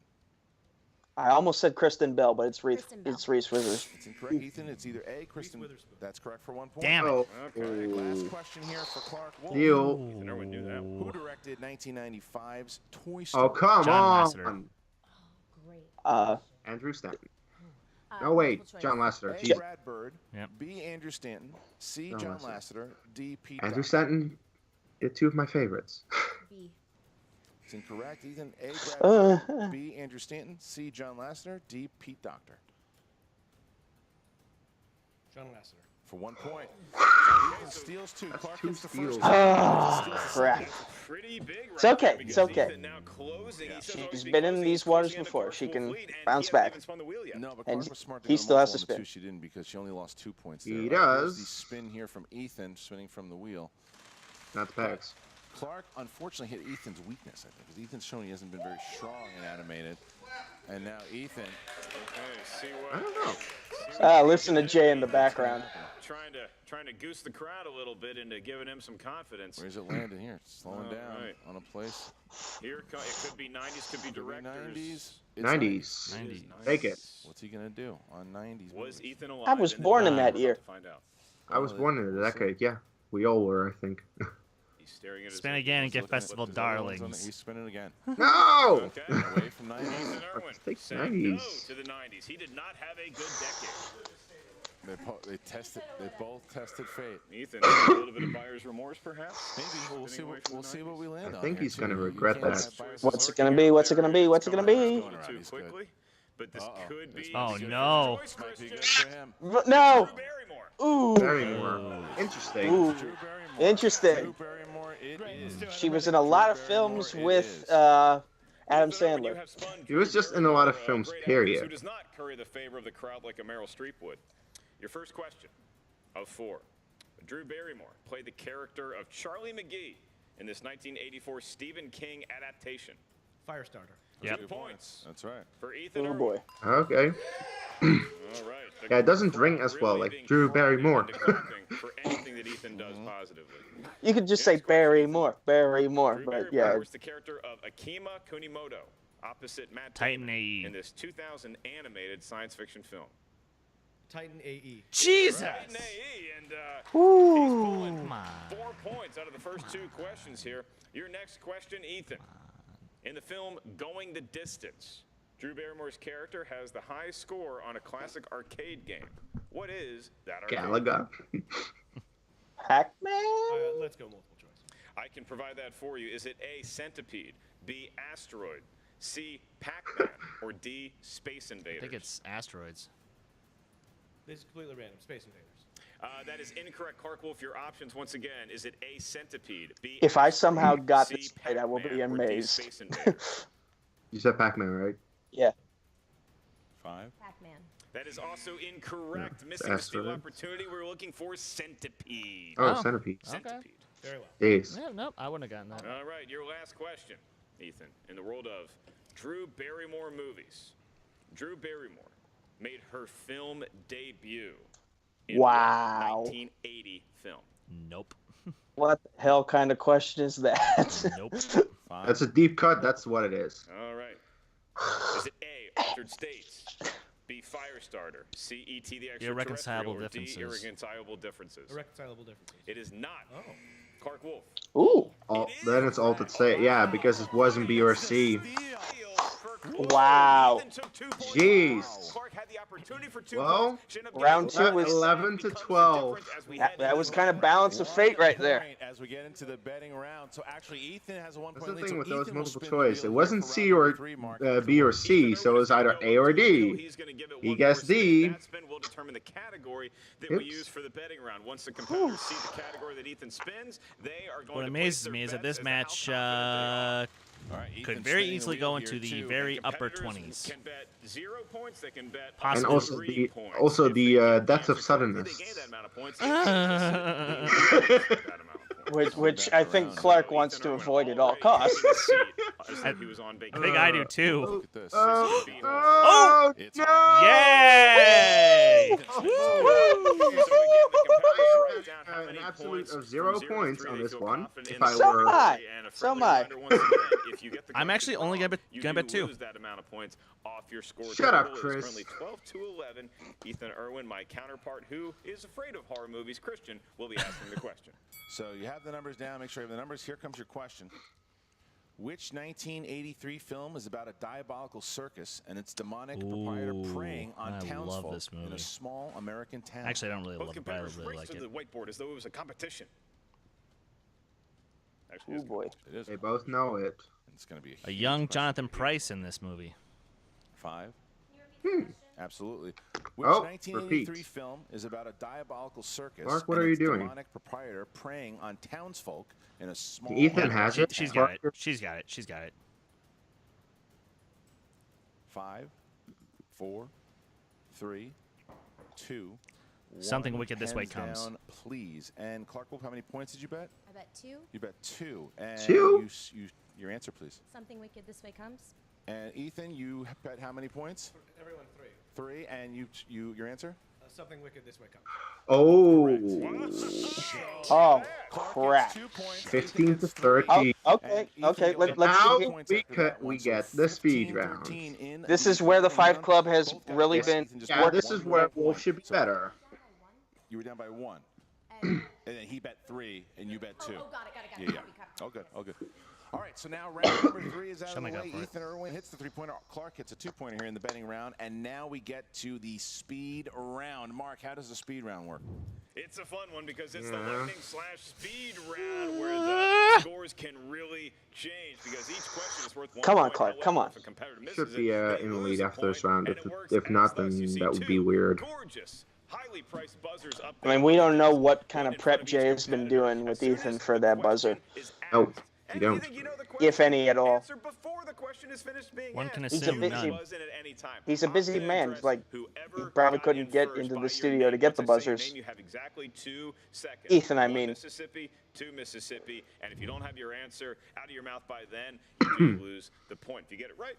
I almost said Kristen Bell, but it's Reese. Kristen Bell. It's Reese Witherspoon. It's incorrect, Ethan. It's either A. Kristen. That's correct for 1 point. Damn it. Oh, Okay. Last question here for Clarke Wolfe. deal. Ethan Erwin knew that. Who directed 1995's Toy Story? Oh, come John on. Lasseter. Great. Andrew Stanton. No, wait. Multiple choice. John Lasseter. A. Jeez. Brad Bird. Yep. B. Andrew Stanton. C. John John Lasseter. Lasseter. D. Pete. Andrew Docter. Stanton. They're 2 of my favorites. B. It's incorrect. Ethan. A. Brad Bird. B. Andrew Stanton. C. John Lasseter. D. Pete Docter. John Lasseter. For 1 point. So Ethan steals 2. That's Clarke 2 gets the first. steals. Oh, crap. Pretty big It's right okay, there it's because okay. Ethan now closing. He says She's always been in because these he's waters closing in the before. Clarke She Wolfe can lead, and bounce he hasn't back. even spun the wheel yet. No, but And Clarke was smart to he get still them has all to in the spin. 2. She didn't because she only lost 2 points He there. does. Here's the spin here from Ethan, spinning from the wheel. Not the pegs. Clarke unfortunately hit Ethan's weakness, I think, because Ethan's shown he hasn't been very strong in animated. And now Ethan. Okay, see I what. don't know. Listen to Jay in the background. Trying to goose the crowd a little bit into giving him some confidence. Where's it landing here? It's slowing All down right. on a place. Here it could be 90s, could be directors. 90s. It's 90s. 90s. Take it. What's he gonna do on 90s? Was movies? Ethan alive? I was in the born in 90s? that We're year. about to find out. I was born in the decade. Yeah, we all were, I think. He's staring at his Spin own- again and He's get looking at Festival his other ones on it. darlings. He's spinning again. No! Okay. Away from 90s. Ethan Erwin Let's take saying 90s. no to the 90s. He did not have a good decade. They tested. They both tested fate. Ethan, a little bit of buyer's remorse, perhaps. Maybe we'll see. Spinning away from We'll the see what we land I on. think here, he's gonna too. You regret can't that. have buyer's What's it remorse. gonna be? What's it gonna be? What's it gonna be? Going around, Too he's good. quickly. but this could be. Oh, no. Choice, Might be Christian. good for him. No. Drew Barrymore. Ooh. Barrymore. Interesting. Ooh. Drew Barrymore. Interesting. Drew Barrymore, it is. She was in a lot of films with Adam Sandler. He was just in a lot of films, Who period. does not curry the favor of the crowd like a Meryl Streep would. Your first question of 4. Drew Barrymore played the character of Charlie McGee in this 1984 Stephen King adaptation. Firestarter. 2 points. That's right. For Ethan. Oh boy. Okay. All right. Yeah, it doesn't ring as well like Drew Barrymore. For anything that Ethan does positively. You could just say Barrymore, Barrymore, Drew but Barrymore yeah. was the character of Akima Kunimoto, opposite Matt Titan Damon AE. in this 2000 animated science fiction film. Titan AE. Jesus! Titan AE, and he's Ooh. pulling Come on. 4 points out of the first 2 questions here. Your next question, Ethan. In the film Going the Distance, Drew Barrymore's character has the highest score on a classic arcade game. What is that arcade? Galaga. Pac-Man? Let's go multiple choice. I can provide that for you. Is it A, Centipede, B, Asteroid, C, Pac-Man, or D, Space Invaders? I think it's asteroids. This is completely random. Space Invaders. That is incorrect, Clarke Wolfe. Your options, once again, is it A, Centipede, B, If I somehow got C, this right, I will be Pac-Man, or D, amazed. Space Invaders? You said Pac-Man, right? Yeah. 5. Pac-Man. That is also incorrect. Yeah, Missing the steal Asteroid. opportunity. We're looking for Centipede. Oh, Oh. Centipede. Centipede. Very well. Jeez. Yeah, nope, I wouldn't have gotten that. All right, your last question, Ethan. In the world of Drew Barrymore movies, Drew Barrymore made her film debut in Wow. what 1980 film. Nope. What the hell kind of question is that? Nope. 5. That's a deep cut. That's what it is. All right. Is it A, Altered States, B, Firestarter, C, E.T. the Extraterrestrial, Irreconcilable or D, differences. Irreconcilable Differences? Irreconcilable differences. It is not. Oh. Clarke Wolfe. Ooh. Then it's altered state. Yeah, because it wasn't B or C. Wow. Jeez. Clarke had the opportunity for 2 Well, points. She ended up round getting 2 was 11 to 12. That was kind of balance of fate right there. As we get into the betting round, so actually Ethan has a 1 That's point the lead. thing So with those Ethan will multiple spin the choice. wheel It here wasn't for C round or number 3, Mark. B or C, so it was either A or D. He's going to give it He one guessed more spin. D. That spin will determine the category that we Oops. use for the betting round. Once the competitors see the category that Ethan spins, they are going What to place amazes their me is that bets this as to how match confident All right, could Ethan's very spinning the easily wheel go here, into the too. very upper competitors 20s. can bet 0 points. They can bet Possibly. And also 3 the points. also If the they get depth the of answer correct, suddenness. they gain that amount of points. Which I think Clarke wants to avoid at all costs. I think I do too. Look at this. Oh, It's no! Yay! An absolute of 0 points on this one. If I So were, high. So high. I'm actually only gonna bet 2. That amount of points off your score. Shut up, total is Chris. Currently 12 to 11. Ethan Erwin, my counterpart, who is afraid of horror movies, Christian, will be asking the question. So you have the numbers down. Make sure you have the numbers. Here comes your question. Which 1983 film is about a diabolical circus and its demonic proprietor preying on I love townsfolk this in movie. a small American town? Actually, I don't really Both love it, but I competitors really raced like to it. the whiteboard as though it was a competition. Actually, Oh it's boy. It is. they both know it. It's going to be A huge young question. Jonathan Pryce in this movie. 5. Absolutely. Which Oh, 1983 repeat. film is about a diabolical circus Mark, what and are you its doing? demonic proprietor preying on townsfolk in a small Ethan has it. She's got it. She's got it. She's got it. 5, 4, 3, 2, Something 1. wicked this way Hands comes. down, please. And Clarke Wolfe, how many points did you bet? I bet 2. You bet 2. And 2? Your answer, please. Something wicked this way comes. And Ethan, you bet how many points? Everyone 3. 3. And your answer? Something wicked this way comes. Oh, Oh, Clarke crap. gets 2 points. 15 to Ethan gets 3. 13. Oh, okay, And Ethan okay. gets Let's Now see. we get the speed round. This is where the Five Club has really been. Yeah, this is where Wolf should be better. You were down by 1. And And then he bet 3, and you bet 2. got it. Yeah, yeah. Oh, good. Oh, good. All right, so now round number 3 is out Show of me the go way. for it. Ethan Erwin hits the 3-pointer. Clarke hits a 2-pointer here in the betting round. And now we get to the speed round. Mark, how does the speed round work? It's a fun one because it's the Yeah. lightning/speed round where the scores can really change because each question is worth 1 Come on, point. Clark, come However, on. if a competitor misses Should be it, they in the lose lead a after this point, round. and it works If not, as thus. You then see that would be two weird. gorgeous, highly priced buzzers up I there mean, we on the don't know desk. what kind One of in front prep each Jay's been competitor. doing As with soon Ethan as for the that buzzer. question is Oh, asked, you and don't. you think you know the If question, any at all. answer before the question is finished being One asked. can He's a assume busy- none. Buzz in at any time. He's a busy Opt to man. address Like, whoever he probably got couldn't in get first into by the your studio to name. get the Once I say your buzzers. name, you have exactly 2 seconds. Ethan, I 1 mean. Mississippi, 2 Mississippi, and if you don't have your answer out of your mouth by then, you do lose the point. If you get it right,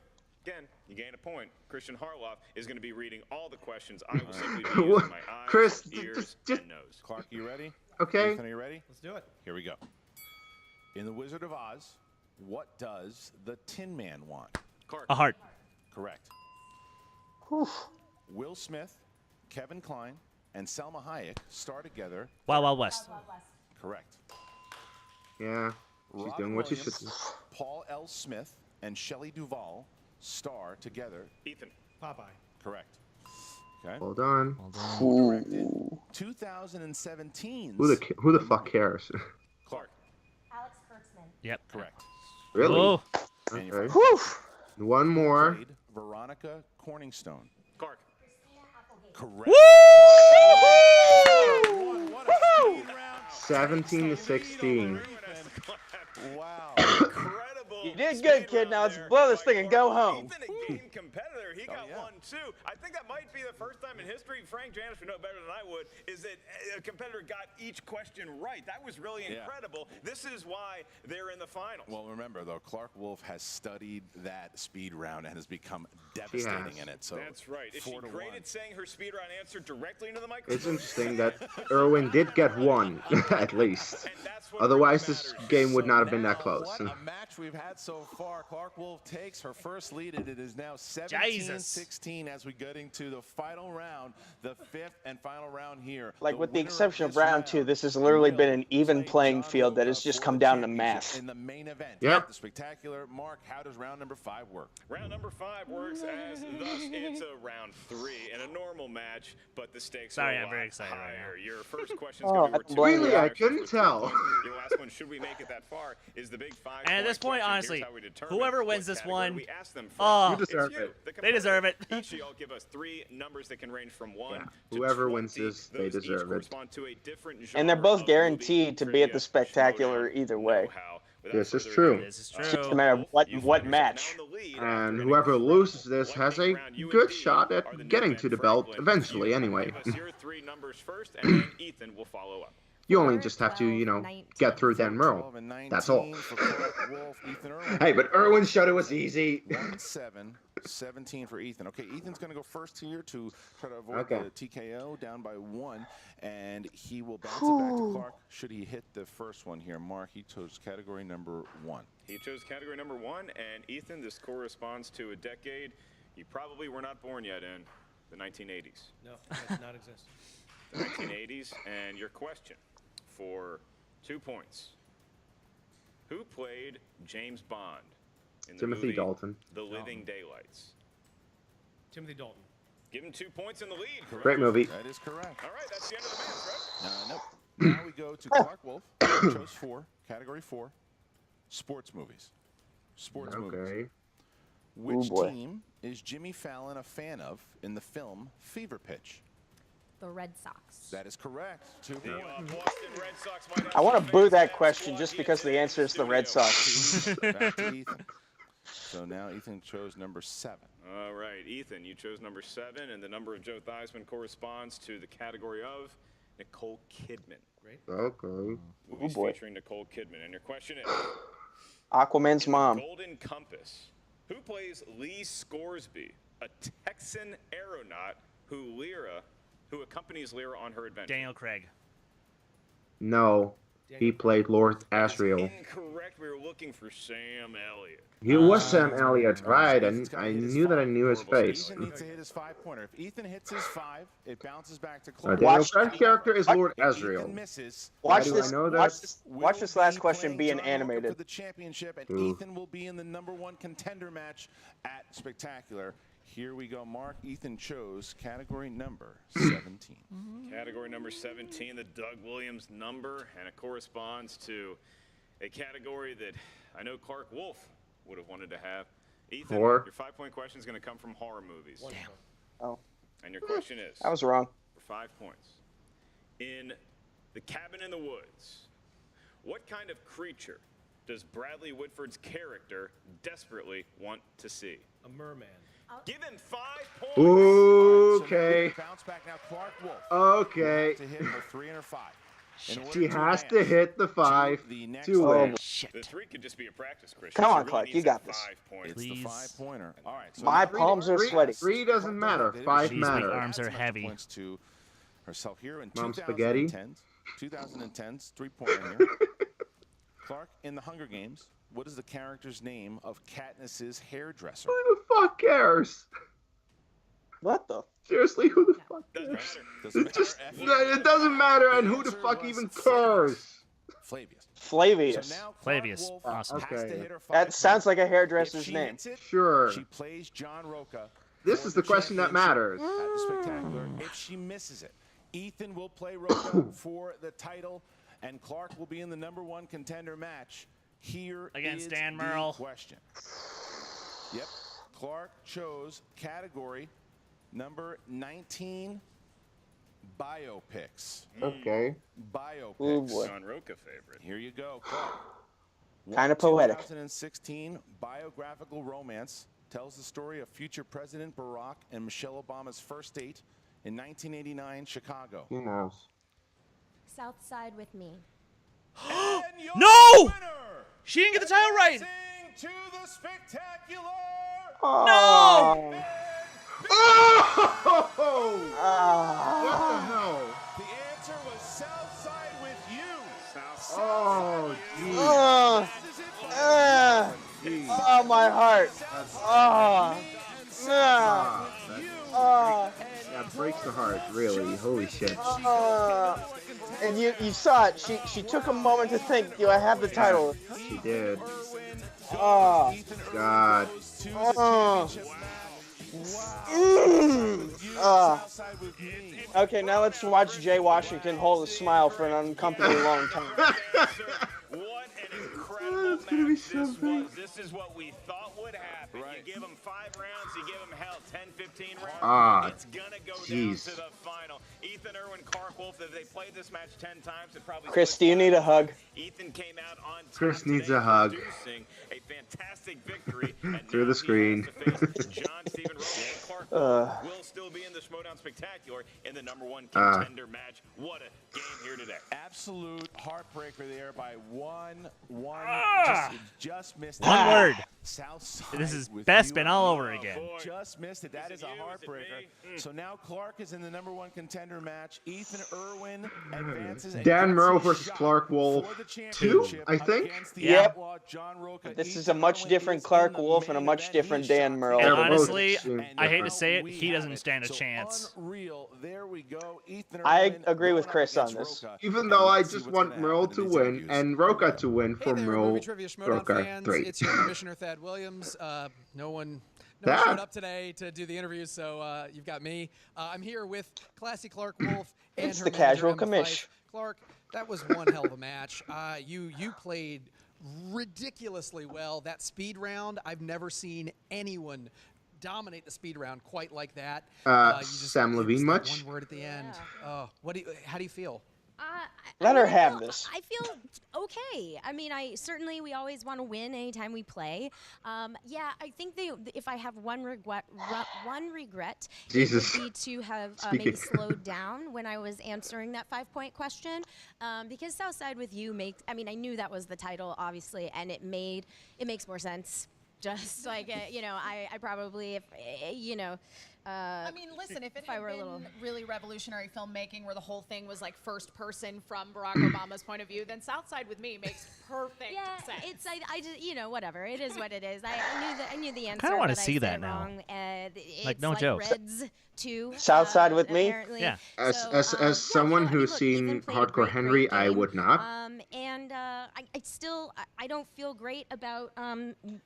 again, you gain a point. Christian Harloff is going to be reading all the questions. I will simply be using my eyes, Chris, ears, just- and nose. Clark, you ready? Okay. Ethan, are you ready? Let's do it. Here we go. In The Wizard of Oz, what does the Tin Man want? Clark. A heart. Correct. Will Smith, Kevin Kline, and Selma Hayek star together. Wild Wild West. Correct. Yeah, she's Robin doing what she should Williams, do. Paul L. Smith and Shelley Duvall star together. Ethan. Popeye. Correct. Okay. Hold on. Corrected. 2017's. Who the fuck cares? Clark. Alex Kurtzman. Yep. Correct. Really? Oh. And your Okay. final Whew. One more. played Veronica Corningstone. Clark. Correct. What a speed round. 17 to 16. Wow. Incredible. You did speed good, kid. round Now let's there blow this by thing and go Clark. home. Ethan, a game competitor. He got yeah. 1, 2. I think that might be the first time in history, Frank Janis would know better than I would, is that a competitor got each question right. That was really Yeah. incredible. This is why they're in the finals. Well, remember, though, Clarke Wolfe has studied that speed round and has become devastating in it. So That's right. Is she 4 to great 1. at saying her speed round answer directly into the microphone? It's interesting that Erwin did get one, at least. And that's what Otherwise, really this matters. game would So not have been that now, close. What a match we've had so far. Clarke Wolfe takes her first lead, and it is now Jesus. 17-16 as we get into the final round, the 5th and final round here. Like, with the winner exception of this round 2, this has literally been an even play playing John field that Rocha has just for come the down to championship math. in the main event. Yep. The Spectacular. Mark, how does round number 5 work? Round number 5 works as thus it's a round 3 in a normal match, but the stakes Sorry, are a I'm very lot excited right higher. now. Your first question is Oh, going to I be worth blame 2 you. I points couldn't with tell. 2 points. Your last one, should we make it that far, is the big 5. And at this point, question. honestly, Here's how we determine whoever what wins this category one, we ask them oh, You It's deserve you, it. the They deserve it. competitor. Each of y'all give us 3 numbers that can range from 1 Yeah. to Whoever 20. wins this, they Those each deserve it. correspond to a different And they're genre both of guaranteed movie to be at trivia the Spectacular Schmoedown either way. know-how. Without This is further true. ado, This is It's just true. a matter of what you find yourself match. now in the lead And after an whoever incredible loses this has a lightning round. good UND shot are at the getting new to the Ben belt Franklin. eventually You anyway. Give us your 3 numbers first, and then Ethan will follow up. You only just have to, get through Dan Merle. 12 and 19 That's all. for Clarke Wolfe, Ethan Erwin. Hey, but Erwin showed it was easy. 1-7, 17 for Ethan. Okay, Ethan's going to go first here to try to avoid Okay. the TKO, down by 1, and he will bounce it back to Clarke should he hit the first one here. Mark, he chose category number 1. He chose category number 1, and Ethan, this corresponds to a decade you probably were not born yet in, the 1980s. No, that did not exist. The 1980s, and your question for 2 points. Who played James Bond in the Timothy movie Dalton. The Living Daylights? Timothy Dalton. Give him 2 points in the lead. Great movie. That is correct. All right, that's the end of the match, right? Nope. Now we go to Clarke Wolfe. He chose 4, category 4, sports movies. Sports movies. Okay. Which boy. team is Jimmy Fallon a fan of in the film Fever Pitch? The Red Sox. That is correct. 2 The points. Boston Red Sox might have I want some to boo fans that in question squad just here because the today in answer is the Red studio. Sox. Back to Ethan. So now Ethan chose number 7. All right, Ethan, you chose number 7, and the number of Joe Theismann corresponds to the category of Nicole Kidman. Okay. Movies boy. featuring Nicole Kidman. And your question is, Aquaman's in The mom. Golden Compass, who plays Lee Scoresby, a Texan aeronaut who accompanies Lyra on her adventure? Daniel Craig. No, he played Lord Asriel. Incorrect. We were looking for Sam Elliott. He was Sam Elliott, right? And I knew that I knew his face. Ethan needs to hit his 5-pointer. If Ethan hits his 5, it bounces back to Daniel Clarke. Craig's character is Lord If Ethan Asriel. misses, Watch do I this. know that? Watch this last question be being John Rocha animated. for the championship, and Ooh. Ethan will be in the number 1 contender match at Spectacular. Here we go, Mark. Ethan chose category number 17. Category number 17, the Doug Williams number, and it corresponds to a category that I know Clarke Wolfe would have wanted to have. Ethan, 4. your 5-point question is going to come from horror movies. Damn. Oh. And your question is, I was wrong. for 5 points. In The Cabin in the Woods, what kind of creature does Bradley Whitford's character desperately want to see? A merman. Give him 5 points. Okay. Bounce back now, Clarke Wolfe. Okay. To hit her 3 and her 5. In order She to has to advance hit the 5 the next to level. win. The 3 could just be a practice, Christian. Come She on, really Clarke, needs you that got this. 5 points. It's the Please. 5-pointer. All right. So My three- palms are sweaty. 3 doesn't matter. 5 These matters. arms are Adds a bunch of heavy. Points to herself here in Mom spaghetti. 2010's 3-pointer here. Clarke, in the Hunger Games, what is the character's name of Katniss's hairdresser? Who the fuck cares? What the? Seriously, who the fuck Doesn't cares? matter. Doesn't It just matter. it doesn't matter, and who the answer fuck was even Flavius. cares? Flavius. Flavius. So now Clarke Flavius. Wolfe Awesome. has to Okay. hit her 5 That sounds points. like a If hairdresser's she name. hits it, Sure. she plays John Rocha. This for is the question that championship matters. At the Spectacular. If she misses it, Ethan will play Rocha for the title, and Clarke will be in the #1 contender match. Here Against is Dan the Murrell. question. Yep. Clarke chose category number 19, biopics. Okay. Biopics. Oh, boy. John Rocha favorite. Here you go, Clarke. Kinda poetic. 2016 biographical romance tells the story of future President Barack and Michelle Obama's first date in 1989 Chicago. Who knows? South Side with me. And your No! winner, She didn't get the title right. advancing to the Spectacular. Oh. Oh! What Ah. the hell? The answer was Southside with you. Oh, jeez. Oh. Ah. Jeez. Oh, my heart. Oh. Ah. Ah, Oh. that breaks the heart, really. Holy shit. And you saw it. She took a moment to think, do I have the title? She did. Oh. God. Oh. Southside with me. Okay, now let's watch Jay Washington hold a smile for an uncomfortably long time. What an incredible It's gonna be match so this great. was. This is what we thought would happen. Right. You give them 5 rounds, you give them hell 10, 15 rounds. Ah, it's gonna go jeez. down to the final. Ethan, Erwin, Clarke Wolfe, if they played this match 10 times, it probably. Chris, do you need a hug? Ethan came out on top Chris needs today, a hug. producing a fantastic victory. And Through now the screen. he has to face John Stephen Rocha and Clarke Wolfe will still be in the Schmoedown Spectacular in the #1 contender match. What a game here today. Absolute heartbreaker there by one. Just missed it. One word. Southside This is with best you. spin all over again. Just missed it. That is a heartbreaker. So now Clarke is in the #1 contender match. Ethan Erwin advances. and Dan gets Murrell his versus shot Clarke Wolfe for the 2, championship I think. against the Yep. outlaw John Rocha. This is Ethan a much Erwin different is in Clarke the Wolfe and a main much event. different He Dan shot Murrell. And They're both honestly, extreme I hate to different. say it, We he have doesn't it. stand a So chance. Unreal. There we go. Ethan I Erwin agree with going up Chris on against this. Rocha. Even And though I let's see just what's want gonna Merle happen to in these win interviews. and Rocha to win Hey for there, Merle Movie Trivia Schmoedown Rocha fans. 3. It's your Commissioner Thad Williams. No one Thad? showed up today to do the interviews, so you've got me. I'm here with classy Clarke Wolfe and It's her the manager, casual Emma commish. Fife. Clarke, that was one hell of a match. You played ridiculously well. That speed round, I've never seen anyone dominate the speed round quite like that. Sam it was Levine that much? one word at the end. Yeah. How do you feel? Let her I have feel- this. I feel okay. I mean, we always want to win anytime we play. Yeah, I think if I have one regret, Jesus. it would be to have Speaking. maybe slowed down when I was answering that 5-point question, because Southside with You makes. I mean, I knew that was the title, obviously, and it makes more sense. Just like I probably I mean, listen, if it had been really revolutionary filmmaking where the whole thing was like first person from Barack Obama's point of view, then Southside with Me makes perfect sense. It's I just whatever. It is what it is. I knew the answer. Kinda wanna but I see said that it now. wrong. Like, It's no joke. Reds too. Southside with Me? apparently. Yeah. As someone who's look, seen Ethan played a Hardcore great Henry, I game. would not. And I don't feel great about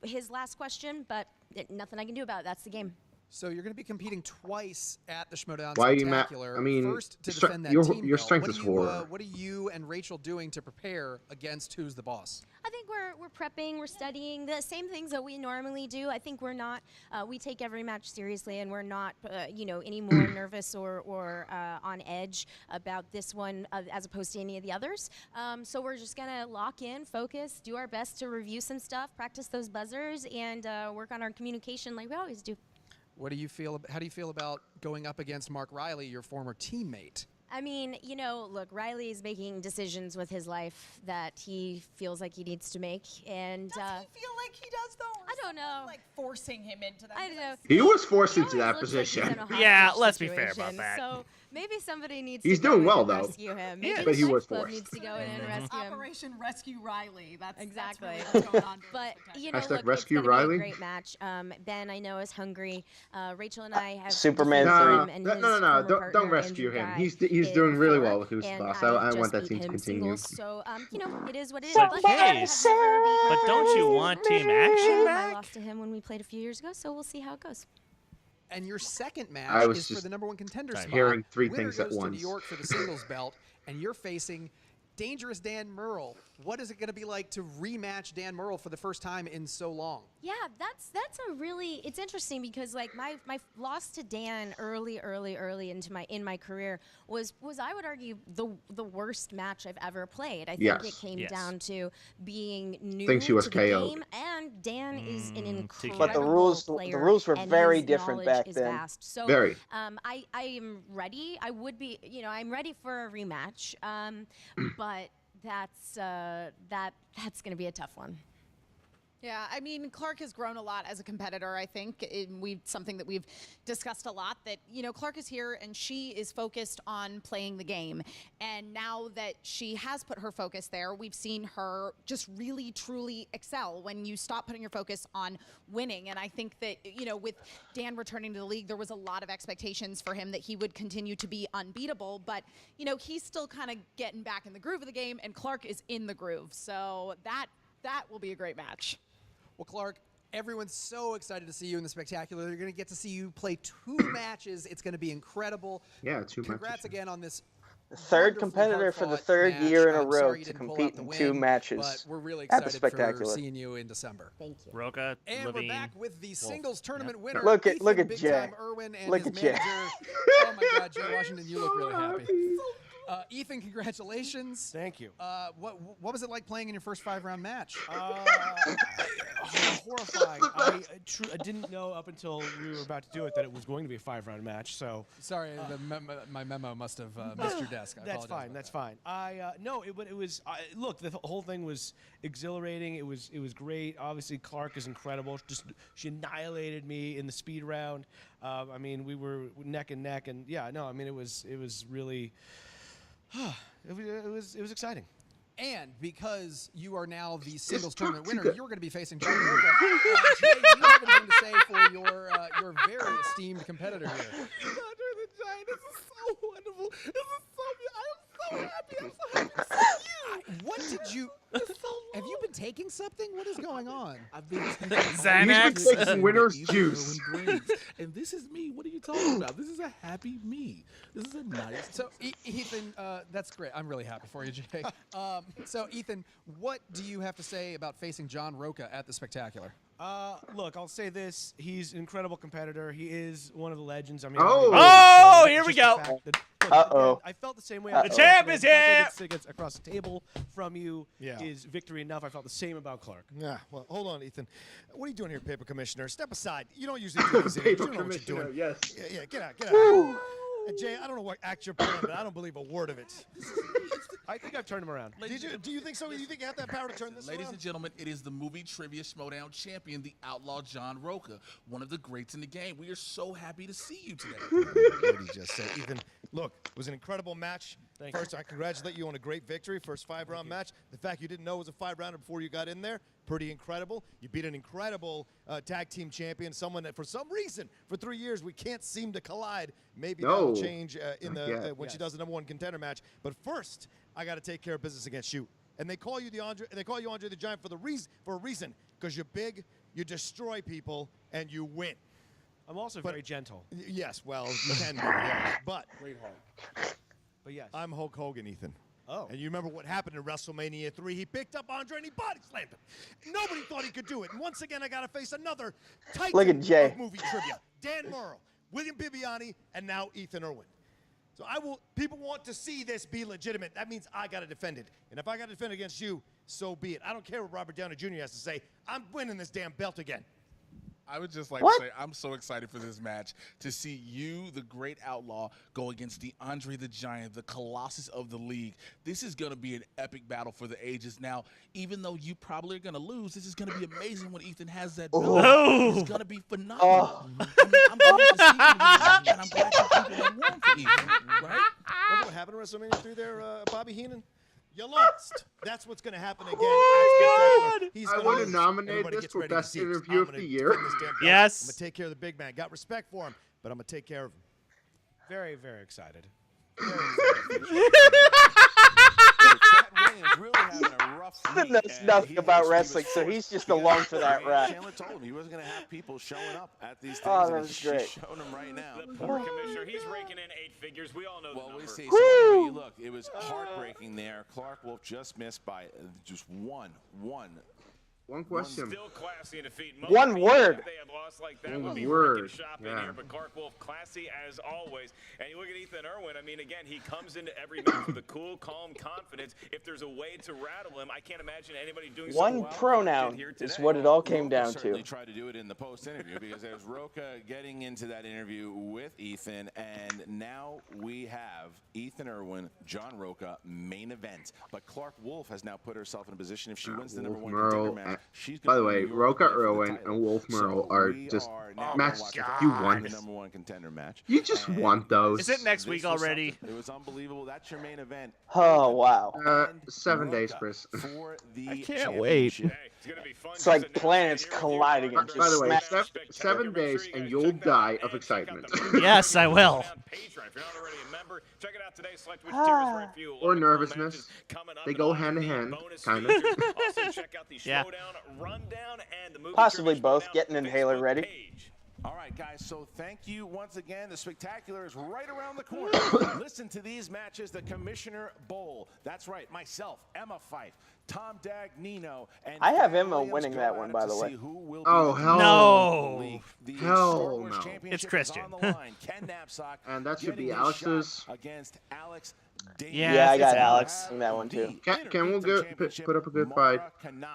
his last question, but nothing I can do about it. That's the game. So you're going to be competing twice at the Schmoedown Why are you mad? Spectacular. I mean, first to defend that your team belt. strength is horror. What are you and Rachel doing to prepare against Who's the Boss? I think we're prepping, we're studying the same things that we normally do. I think we're not, we take every match seriously, and we're not, any more nervous or on edge about this one as opposed to any of the others. So we're just gonna lock in, focus, do our best to review some stuff, practice those buzzers, and work on our communication like we always do. How do you feel about going up against Mark Riley, your former teammate? I mean, look, Riley's making decisions with his life that he feels like he needs to make, and Does he feel like he does, though? Or I don't know. Like forcing him into that. I don't know. He was forced into He that always looks like he's position. in a hostage Yeah, let's be fair about situation, that. So maybe somebody needs He's to go doing in well, and though. rescue him. Maybe But the he was Club forced. needs to go in and rescue him. Operation Rescue Riley. That's Exactly. That's really what's going on. But Hashtag look, rescue it's gonna Riley. be a great match. Ben, I know, is hungry. Rachel and I have Superman defeated 3. him and No, his no, former don't partner, rescue Andrew him. Guy, He's doing really before, well with Who's the and Boss. I I just want that beat team to him continue. singles, so it is what it is. But But Case, I have never beaten But don't you want team action him. I back? lost to him when we played a few years ago, so we'll see how it goes. And your second match I was is for just the number one contender spot. hearing three Winner things at goes to once. New York for the singles belt, and you're facing Dangerous Dan Murrell. What is it going to be like to rematch Dan Murrell for the first time in so long? Yeah, that's a really, it's interesting because like my loss to Dan early in my career was I would argue the worst match I've ever played. I think Yes. it came Yes. down to being new Think she was to the KO'd. game, and Dan is an incredible But the rules player, were and very his different knowledge back is then. vast. So Very. I am ready. I would be, I'm ready for a rematch. But that's going to be a tough one. Yeah, I mean, Clarke has grown a lot as a competitor, I think. Something that we've discussed a lot, that, Clarke is here and she is focused on playing the game. And now that she has put her focus there, we've seen her just really, truly excel when you stop putting your focus on winning. And I think that, with Dan returning to the league, there was a lot of expectations for him that he would continue to be unbeatable. But, he's still kind of getting back in the groove of the game, and Clarke is in the groove. So that will be a great match. Well, Clarke, everyone's so excited to see you in the Spectacular. They're going to get to see you play 2 matches. It's going to be incredible. Yeah, 2 matches. Congrats again on this. The third wonderfully competitor for the hard-fought third match. year in a I'm row sorry you to didn't pull compete out the in 2 win, matches. But we're really at the excited for Spectacular. seeing you in December. Thank you. Rocha, And Levine, we're back with the singles tournament winner. Look at Ethan Jay. Big Time Erwin and Look his at Jay. manager. Oh my God, Jay Washington, you look really happy. Ethan, congratulations. Thank you. What was it like playing in your first 5-round match? Horrifying. I didn't know up until we were about to do it that it was going to be a 5-round match. So Sorry, my memo must have missed your desk. I that's apologize fine. about That's that. fine. No, it was. Look, the whole thing was exhilarating. It was great. Obviously, Clarke is incredible. She annihilated me in the speed round. I mean, we were neck and neck, and yeah, no, I mean, it was really. It was exciting. And because you are now the singles tournament winner, you're going to be facing John Rocha. Jay, do you have anything to say for your very esteemed competitor here? Andre the Giant, this is so wonderful. This is so I am so happy. I'm so happy to see you. What did you? Have you been taking something? What is going on? I've been Xanax. He's been taking winner's juice. And this is me. What are you talking about? This is a happy me. This is a nice. So, Ethan, that's great. I'm really happy for you, Jay. So, Ethan, what do you have to say about facing John Rocha at the Spectacular? Look, I'll say this: he's an incredible competitor. He is one of the legends. I mean, Oh, here we just the go. fact that- look, Uh-oh. again, I felt the same way. The champ is here! Gets across the table from you Yeah. is victory enough. I felt the same about Clarke. Yeah, well, hold on, Ethan. What are you doing here, Paper Commissioner? Step aside. You don't usually do these interviews. Paper You don't know what you're Commissioner, doing. yes. Yeah, get out. And Jay, I don't know what act you're playing, but I don't believe a word of it. I think I've turned him around. Do you think so? Do you think you have that power to turn this Ladies around? and gentlemen, it is the Movie Trivia Schmoedown champion, the outlaw John Rocha, one of the greats in the game. We are so happy to see you today. What he just said. Ethan, look, it was an incredible match. Thank First, I congratulate you on a great victory. First 5-round match. The fact you didn't know it was a 5-rounder before you got in there, pretty incredible. You beat an incredible tag team champion, someone that for some reason, for 3 years, we can't seem to collide. Maybe that'll No. change when she Yes. does the number 1 contender match. But first, I got to take care of business against you. And they call you Andre the Giant for a reason, because you're big, you destroy people, and you win. I'm also very gentle. Yes, well, you can be, yes. But Great heart. But yes. I'm Hulk Hogan, Ethan. Oh. And you remember what happened in WrestleMania 3? He picked up Andre and he body slammed him. Nobody thought he could do it. And once again, I got to face another titan Look at Jay. of movie trivia. Dan Murrell, William Bibiani, and now Ethan Erwin. So people want to see this be legitimate. That means I got to defend it. And if I got to defend it against you, so be it. I don't care what Robert Downey Jr. has to say. I'm winning this damn belt again. I would just like to say I'm so excited for this match to see you, the great outlaw, go against the Andre the Giant, the Colossus of the league. This is going to be an epic battle for the ages. Now, even though you probably are going to lose, this is going to be amazing when Ethan has that belt. Oh. It's going to be phenomenal. I mean, I'm glad to see you, and I'm glad you people are warm for Ethan, right? Remember what happened at WrestleMania 3 there, Bobby Heenan? You lost. That's what's going to happen again. I want to nominate this for Best Interview of the Year. Yes. I'm going to take care of the big man. Got respect for him, but I'm going to take care of him. Very, very excited. Williams really having a rough He week, knows and nothing he about was wrestling, so forced he's just to get along out for there. that ride. Chandler told him he wasn't going to have people showing up at these things. Oh, and that was he's great. showing them right now. The poor commissioner, he's raking in 8 figures. We all know the number. We see. So anyway, you look, it was heartbreaking there. Clarke Wolfe just missed by just one question. Still classy in defeat. One word. If they had lost like that, One would be word. wrecking shop in here. But Clarke Wolfe, classy as always. And you look at Ethan Erwin. I mean, again, he comes into every match with a cool, calm confidence. If there's a way to rattle him, I can't imagine anybody doing so One well pronoun here is today. what it all came Rocha down certainly to. tried to do it in the post-interview because there's Rocha getting into that interview with Ethan, and now we have Ethan Erwin, John Rocha, main event. But Clarke Wolfe has now put herself in a position if she wins the number one contender match, she's By going the to way, Rocha Erwin and Wolf Merle are we just are now matches watching you the want. number one contender match. You just want those. Is it next This week was already? something. It was unbelievable. That's your main event. Oh, wow. 7 days, Chris. For the I can't wait. championship. Hey, it's gonna be fun. It's like planets colliding and By the way, just 7 days and you'll die of excitement. Yes, I will. If you're not already a member, check it out today. Select which tiers are right for you. Or nervousness. They go hand in hand, kind of. Also, check out the Yeah. Schmoedown rundown and the movie Possibly Trivia both. Schmoedown Get an inhaler Facebook ready. page. All right, guys, so thank you once again. The Spectacular is right around the corner. Listen to these matches, the Commissioner Bowl. That's right, myself, Emma Fife, Tom Dagnino, and I have Fran Emma Williams winning go that at one, it by to the way. see who will Oh, be hell No. The Hell Star Wars no. Championship It's is Christian. on the line. Ken Knapsack And that should be getting his Alex's. shot against Alex Davis. Yeah, I got it's Alex in that one, too. Ken will put up a good fight.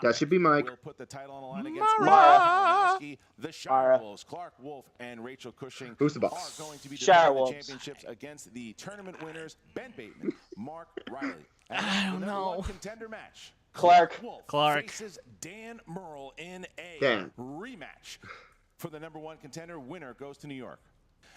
That should be Mike. Will put the title on the line against Mara. Kalinowski, the Mara. Shirewolves, Clarke Wolfe, and Rachel Cushing Who's the boss? are going to be Shirewolves. defending the championships against the tournament winners Ben Bateman, Mark Riley. And I don't the number know. one contender match. Clarke. Wolfe Clarke. faces Dan Murrell in a Dan. rematch. For the number one contender, winner goes to New York.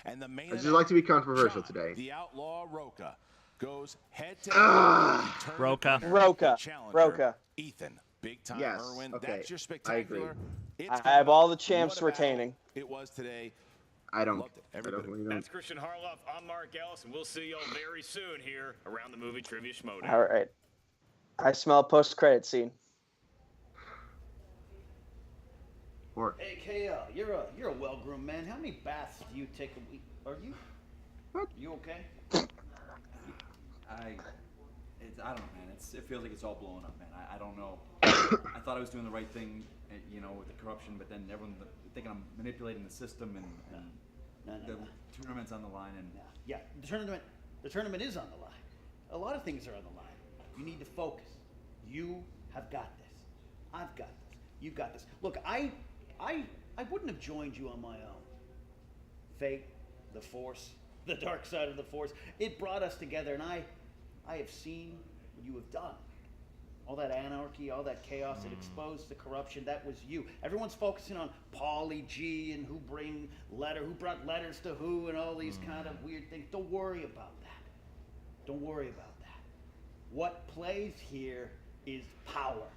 And the main I just event, like to be controversial John, today. The Outlaw Rocha goes head to Ah. head. Rocha. Rocha. Challenger, Rocha. Ethan. Big time Yes, Erwin. okay, That's your I Spectacular. agree. It's I coming have all up. the champs What a battle retaining. It was today. I don't. Loved it. I Every don't bit of really it. don't. That's Christian Harloff. I'm Mark Ellis, and we'll see y'all very soon here around the Movie Trivia Schmoedown. All right. I smell a post-credit scene. Or Hey, KL, you're a well-groomed man. How many baths do you take a week? Are you? What? You okay? I don't know, man. It feels like it's all blowing up, man. I don't know. I thought I was doing the right thing, you know, with the corruption, but then everyone thinking I'm manipulating the system and No. the tournament's on the line and Yeah, the tournament is on the line. A lot of things are on the line. You need to focus. You have got this. I've got this. You've got this. Look, I wouldn't have joined you on my own. Fate, the Force, the dark side of the Force, it brought us together, and I have seen what you have done. All that anarchy, all that chaos, it exposed the corruption. That was you. Everyone's focusing on Paulie G and who brought letters to who and all these kind of weird things. Don't worry about that. Don't worry about that. What plays here is power.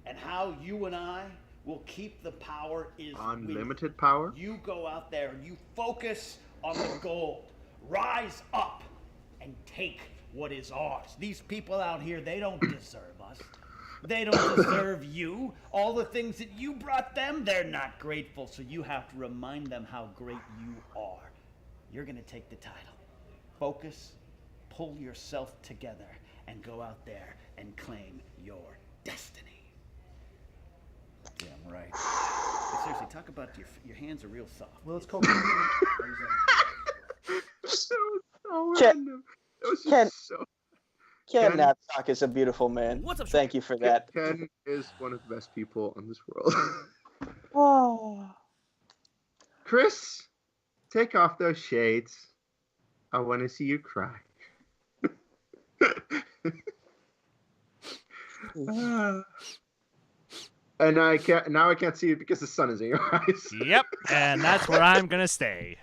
And how you and I will keep the power is unlimited power. you go out there and you focus on the gold. Rise up and take what is ours. These people out here, they don't deserve us. They don't deserve you. All the things that you brought them, they're not grateful. So you have to remind them how great you are. You're going to take the title. Focus, pull yourself together, and go out there and claim your destiny. Damn right. Hey, seriously, talk about your hands are real soft. Well, it's called. Ken Napzok is a beautiful man. Thank you for that. Ken is one of the best people on this world. Oh. Chris, take off those shades. I want to see you cry. And I can't see it because the sun is in your eyes. Yep, and that's where I'm gonna stay.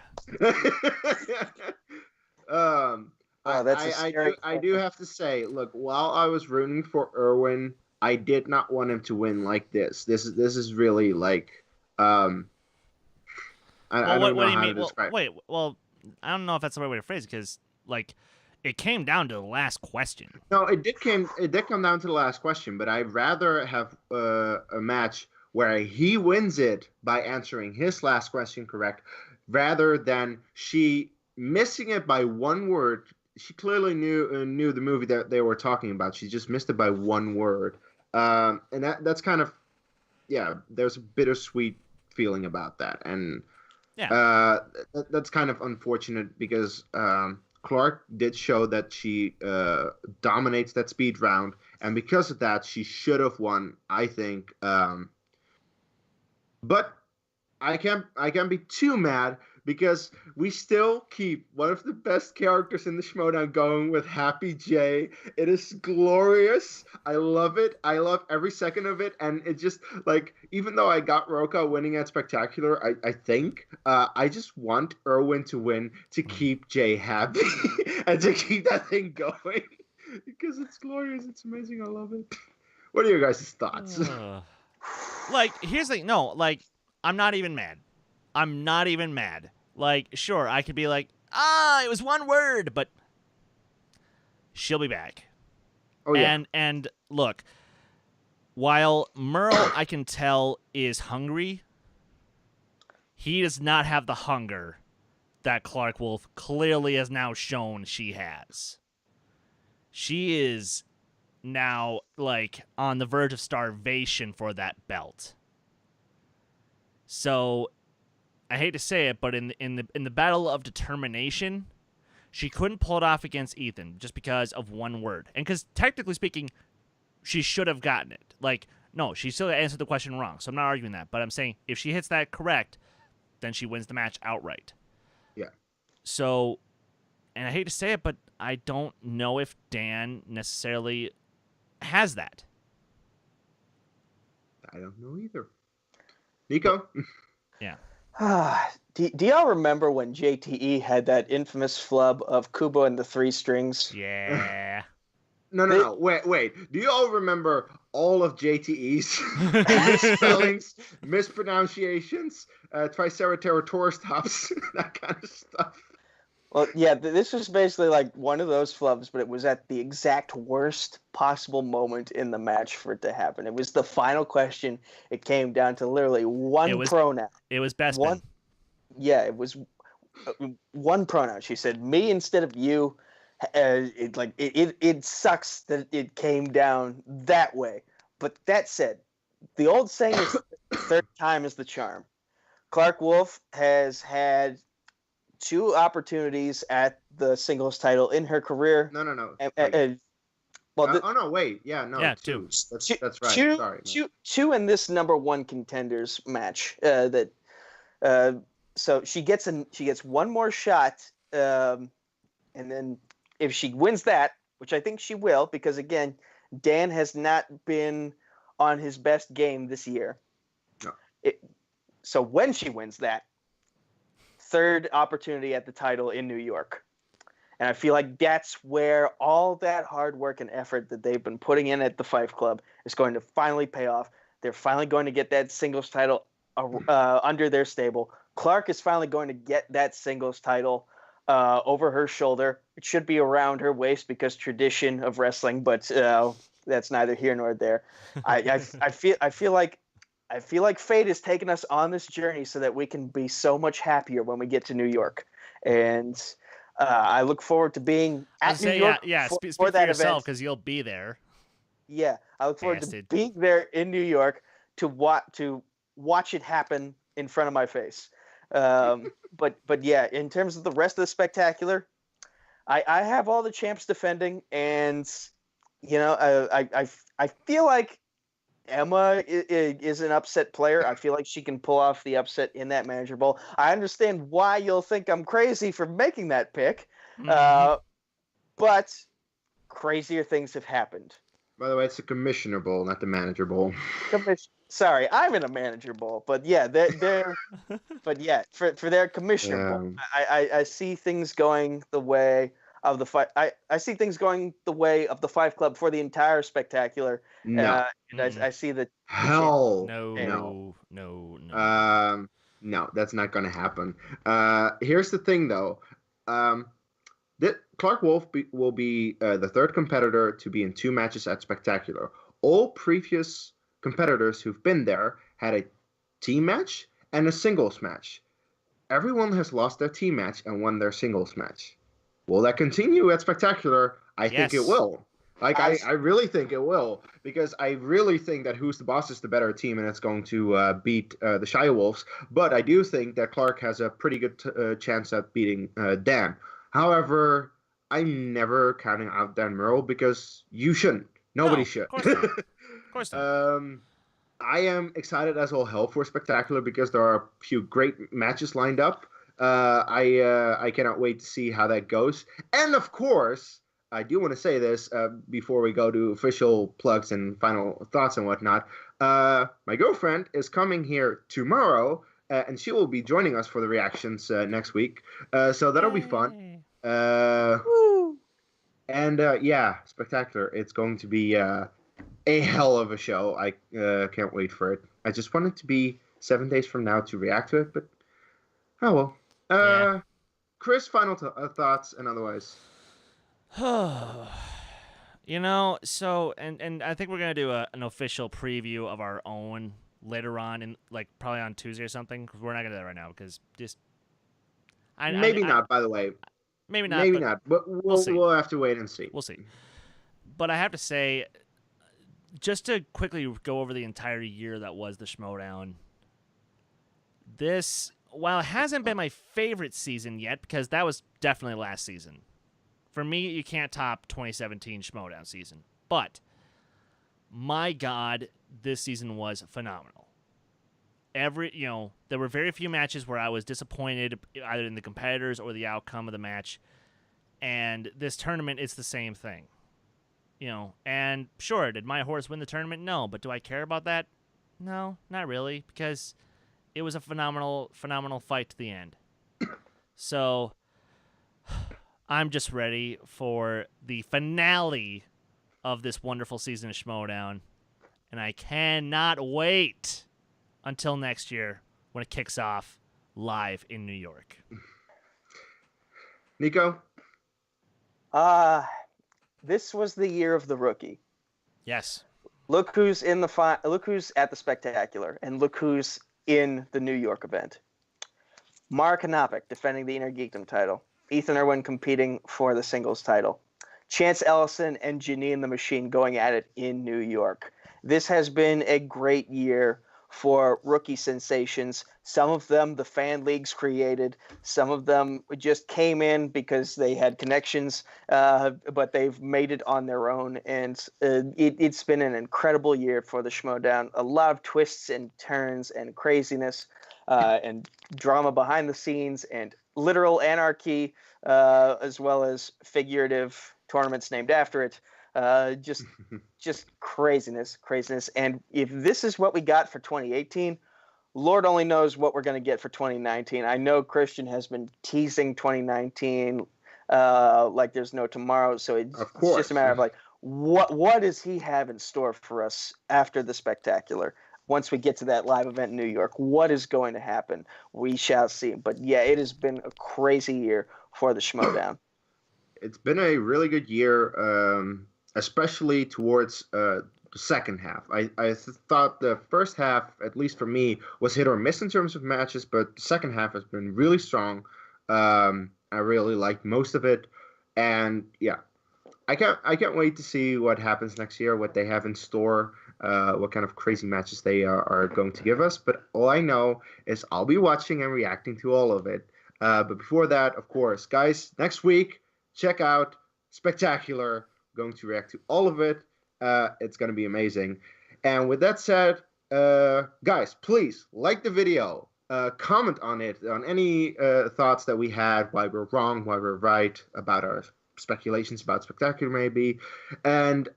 I do have to say, look, while I was rooting for Erwin, I did not want him to win like this. This is really like, I don't know how to describe. Well, I don't know if that's the right way to phrase it, because like, it came down to the last question. No, it did come down to the last question, but I'd rather have a match where he wins it by answering his last question correct, rather than she missing it by one word. She clearly knew the movie that they were talking about. She just missed it by one word, and that's kind of, yeah. There's a bittersweet feeling about that, and that's kind of unfortunate because Clarke did show that she dominates that speed round, and because of that, she should have won, I think. But I can't be too mad because we still keep one of the best characters in the Schmoedown going with Happy J. It is glorious. I love it. I love every second of it, and it just like, even though I got Rocha winning at Spectacular, I think I just want Erwin to win to keep Jay happy and to keep that thing going because it's glorious. It's amazing. I love it. What are your guys' thoughts? Like, here's the thing. No, like, I'm not even mad. Like, sure, I could be like, it was one word, but she'll be back. Oh, yeah. And look, while Merle, I can tell, is hungry, he does not have the hunger that Clarke Wolfe clearly has now shown she has. She is now, like, on the verge of starvation for that belt. So, I hate to say it, but in the battle of determination, she couldn't pull it off against Ethan just because of one word. And because, technically speaking, she should have gotten it. Like, no, she still answered the question wrong, so I'm not arguing that. But I'm saying if she hits that correct, then she wins the match outright. Yeah. So, and I hate to say it, but I don't know if Dan necessarily has that. I don't know either. Nico? Yeah. Do y'all remember when JTE had that infamous flub of Kubo and the Three Strings? Yeah. No. Wait. Do you all remember all of JTE's misspellings, mispronunciations, Triceratops stops, that kind of stuff? Well, yeah, this was basically like one of those flubs, but it was at the exact worst possible moment in the match for it to happen. It was the final question. It came down to literally one pronoun. It was Bespin. Yeah, it was one pronoun. She said me instead of you. It sucks that it came down that way. But that said, the old saying is third time is the charm. Clarke Wolfe has had 2 opportunities at the singles title in her career. No. Wait. Yeah, no. Yeah, 2. That's right. Sorry. Two in this number 1 contenders match. So she gets one more shot, and then if she wins that, which I think she will, because again, Dan has not been on his best game this year. No. So when she wins that, 3rd opportunity at the title in New York. And I feel like that's where all that hard work and effort that they've been putting in at the Fife Club is going to finally pay off. They're finally going to get that singles title under their stable. Clarke is finally going to get that singles title over her shoulder. It should be around her waist because tradition of wrestling, but that's neither here nor there. I feel like fate has taken us on this journey so that we can be so much happier when we get to New York, and I look forward to being at New York speak for for that yourself event. because you'll be there. Yeah, I look forward Bastard. to being there in New York to watch it happen in front of my face. But yeah, in terms of the rest of the spectacular, I have all the champs defending, and I feel like Emma is an upset player. I feel like she can pull off the upset in that manager bowl. I understand why you'll think I'm crazy for making that pick, but crazier things have happened. By the way, it's the Commissioner Bowl, not the Manager Bowl. Sorry, I'm in a manager bowl, but yeah, but yeah, for their commissioner bowl, I see things going the way of the five. I see things going the way of the Five Club for the entire spectacular. No. And I see the Hell no. No, that's not going to happen. Here's the thing, though. Clarke Wolfe will be the third competitor to be in 2 matches at Spectacular. All previous competitors who've been there had a team match and a singles match. Everyone has lost their team match and won their singles match. Will that continue at Spectacular? I think it will. I really think it will, because I really think that Who's the Boss is the better team, and it's going to beat the Shire Wolves. But I do think that Clarke has a pretty good chance at beating Dan. However, I'm never counting out Dan Murrell, because you shouldn't. Nobody should. Of course not. Of course not. I am excited as all hell for Spectacular, because there are a few great matches lined up. I cannot wait to see how that goes. And of course, I do want to say this before we go to official plugs and final thoughts and whatnot. My girlfriend is coming here tomorrow, and she will be joining us for the reactions next week. So that'll be fun. And yeah, Spectacular. It's going to be a hell of a show. I can't wait for it. I just want it to be 7 days from now to react to it, but oh well. Chris, final thoughts and otherwise. So and I think we're gonna do an official preview of our own later on, in like probably on Tuesday or something. Because we're not gonna do that right now, because just maybe not. By the way, maybe not. Maybe not. But we'll have to wait and see. We'll see. But I have to say, just to quickly go over the entire year that was the Schmoedown. This, while it hasn't been my favorite season yet, because that was definitely last season. For me, you can't top 2017 Schmoedown season. But, my God, this season was phenomenal. There were very few matches where I was disappointed, either in the competitors or the outcome of the match. And this tournament, it's the same thing. And sure, did my horse win the tournament? No. But do I care about that? No, not really, because it was a phenomenal, phenomenal fight to the end. So, I'm just ready for the finale of this wonderful season of Schmoedown, and I cannot wait until next year when it kicks off live in New York. Nico? This was the year of the rookie. Yes. Look who's look who's at the Spectacular, and look who's in the New York event. Mara Kanopik defending the Inner Geekdom title. Ethan Erwin competing for the singles title. Chance Ellison and Janine the Machine going at it in New York. This has been a great year for rookie sensations. Some of them the fan leagues created. Some of them just came in because they had connections, but they've made it on their own. And it's been an incredible year for the Schmoedown. A lot of twists and turns and craziness and drama behind the scenes and literal anarchy, as well as figurative tournaments named after it. Just craziness. And if this is what we got for 2018, Lord only knows what we're going to get for 2019. I know Christian has been teasing 2019 like there's no tomorrow. So it's just a matter of like, what does he have in store for us after the Spectacular? Once we get to that live event in New York, what is going to happen? We shall see. But yeah, it has been a crazy year for the Schmoedown. It's been a really good year. especially towards the second half. I thought the first half, at least for me, was hit or miss in terms of matches, but the second half has been really strong. I really liked most of it, and yeah, I can't wait to see what happens next year, what they have in store, what kind of crazy matches they are going to give us. But all I know is I'll be watching and reacting to all of it. But before that, of course, guys, next week, check out Spectacular. I'm going to react to all of it. It's going to be amazing. And with that said, guys, please like the video. Comment on it, on any thoughts that we had, why we're wrong, why we're right, about our speculations about Spectacular maybe, and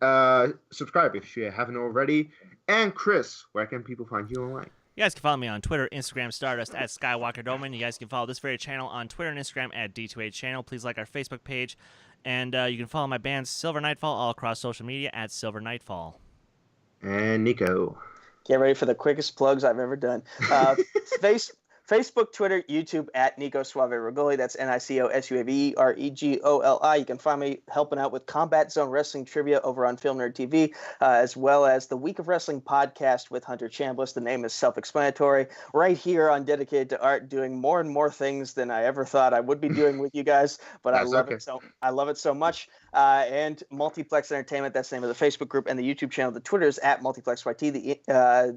subscribe if you haven't already. And Chris, where can people find you online? You guys can follow me on Twitter, Instagram, Stardust at Skywalker Doman. You guys can follow this very channel on Twitter and Instagram at D2H Channel. Please like our Facebook page, and you can follow my band Silver Nightfall all across social media at Silver Nightfall. And Nico. Get ready for the quickest plugs I've ever done. Facebook, Twitter, YouTube at Nico Suave Regoli. That's NicoSuaveRegoli. You can find me helping out with Combat Zone Wrestling Trivia over on Film Nerd TV, as well as the Week of Wrestling podcast with Hunter Chambliss. The name is self-explanatory. Right here on Dedicated to Art, doing more and more things than I ever thought I would be doing with you guys. But I love it so. I love it so much. And Multiplex Entertainment. That's the name of the Facebook group and the YouTube channel. The Twitter is at MultiplexYT.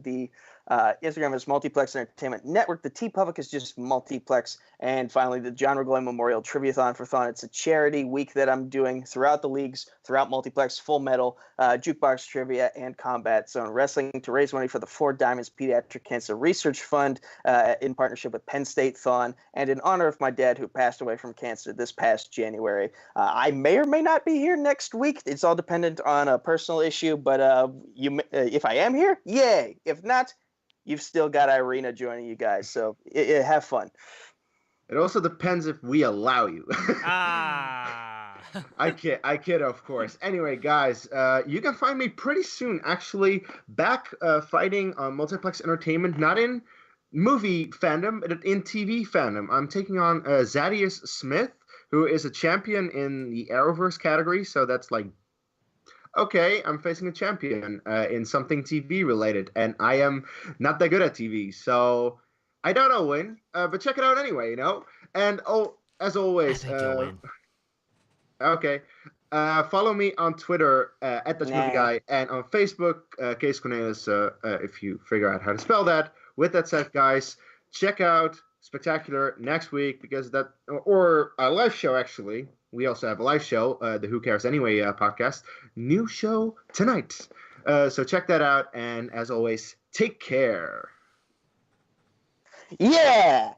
The Instagram is Multiplex Entertainment Network. The TeePublic is just Multiplex. And finally, the John Regoli Memorial Triviathon for Thon. It's a charity week that I'm doing throughout the leagues, throughout Multiplex, Full Metal, Jukebox Trivia, and Combat Zone Wrestling to raise money for the Four Diamonds Pediatric Cancer Research Fund in partnership with Penn State Thon, and in honor of my dad who passed away from cancer this past January. I may or may not be here next week. It's all dependent on a personal issue, but if I am here, yay. If not, you've still got Irina joining you guys, so have fun. It also depends if we allow you. I kid, of course. Anyway, guys, you can find me pretty soon, actually, back fighting on Multiplex Entertainment, not in movie fandom, but in TV fandom. I'm taking on Zadius Smith, who is a champion in the Arrowverse category, so that's like, okay, I'm facing a champion in something TV related, and I am not that good at TV, so I doubt I'll win, but check it out anyway, you know? And, as always, I think you'll win. Okay. Follow me on Twitter at Dutch Movie Guy, and on Facebook, Case Cornelis, if you figure out how to spell that. With that said, guys, check out Spectacular next week, because or our live show, actually. We also have a live show, the Who Cares Anyway podcast. New show tonight. So check that out, and as always, take care. Yeah!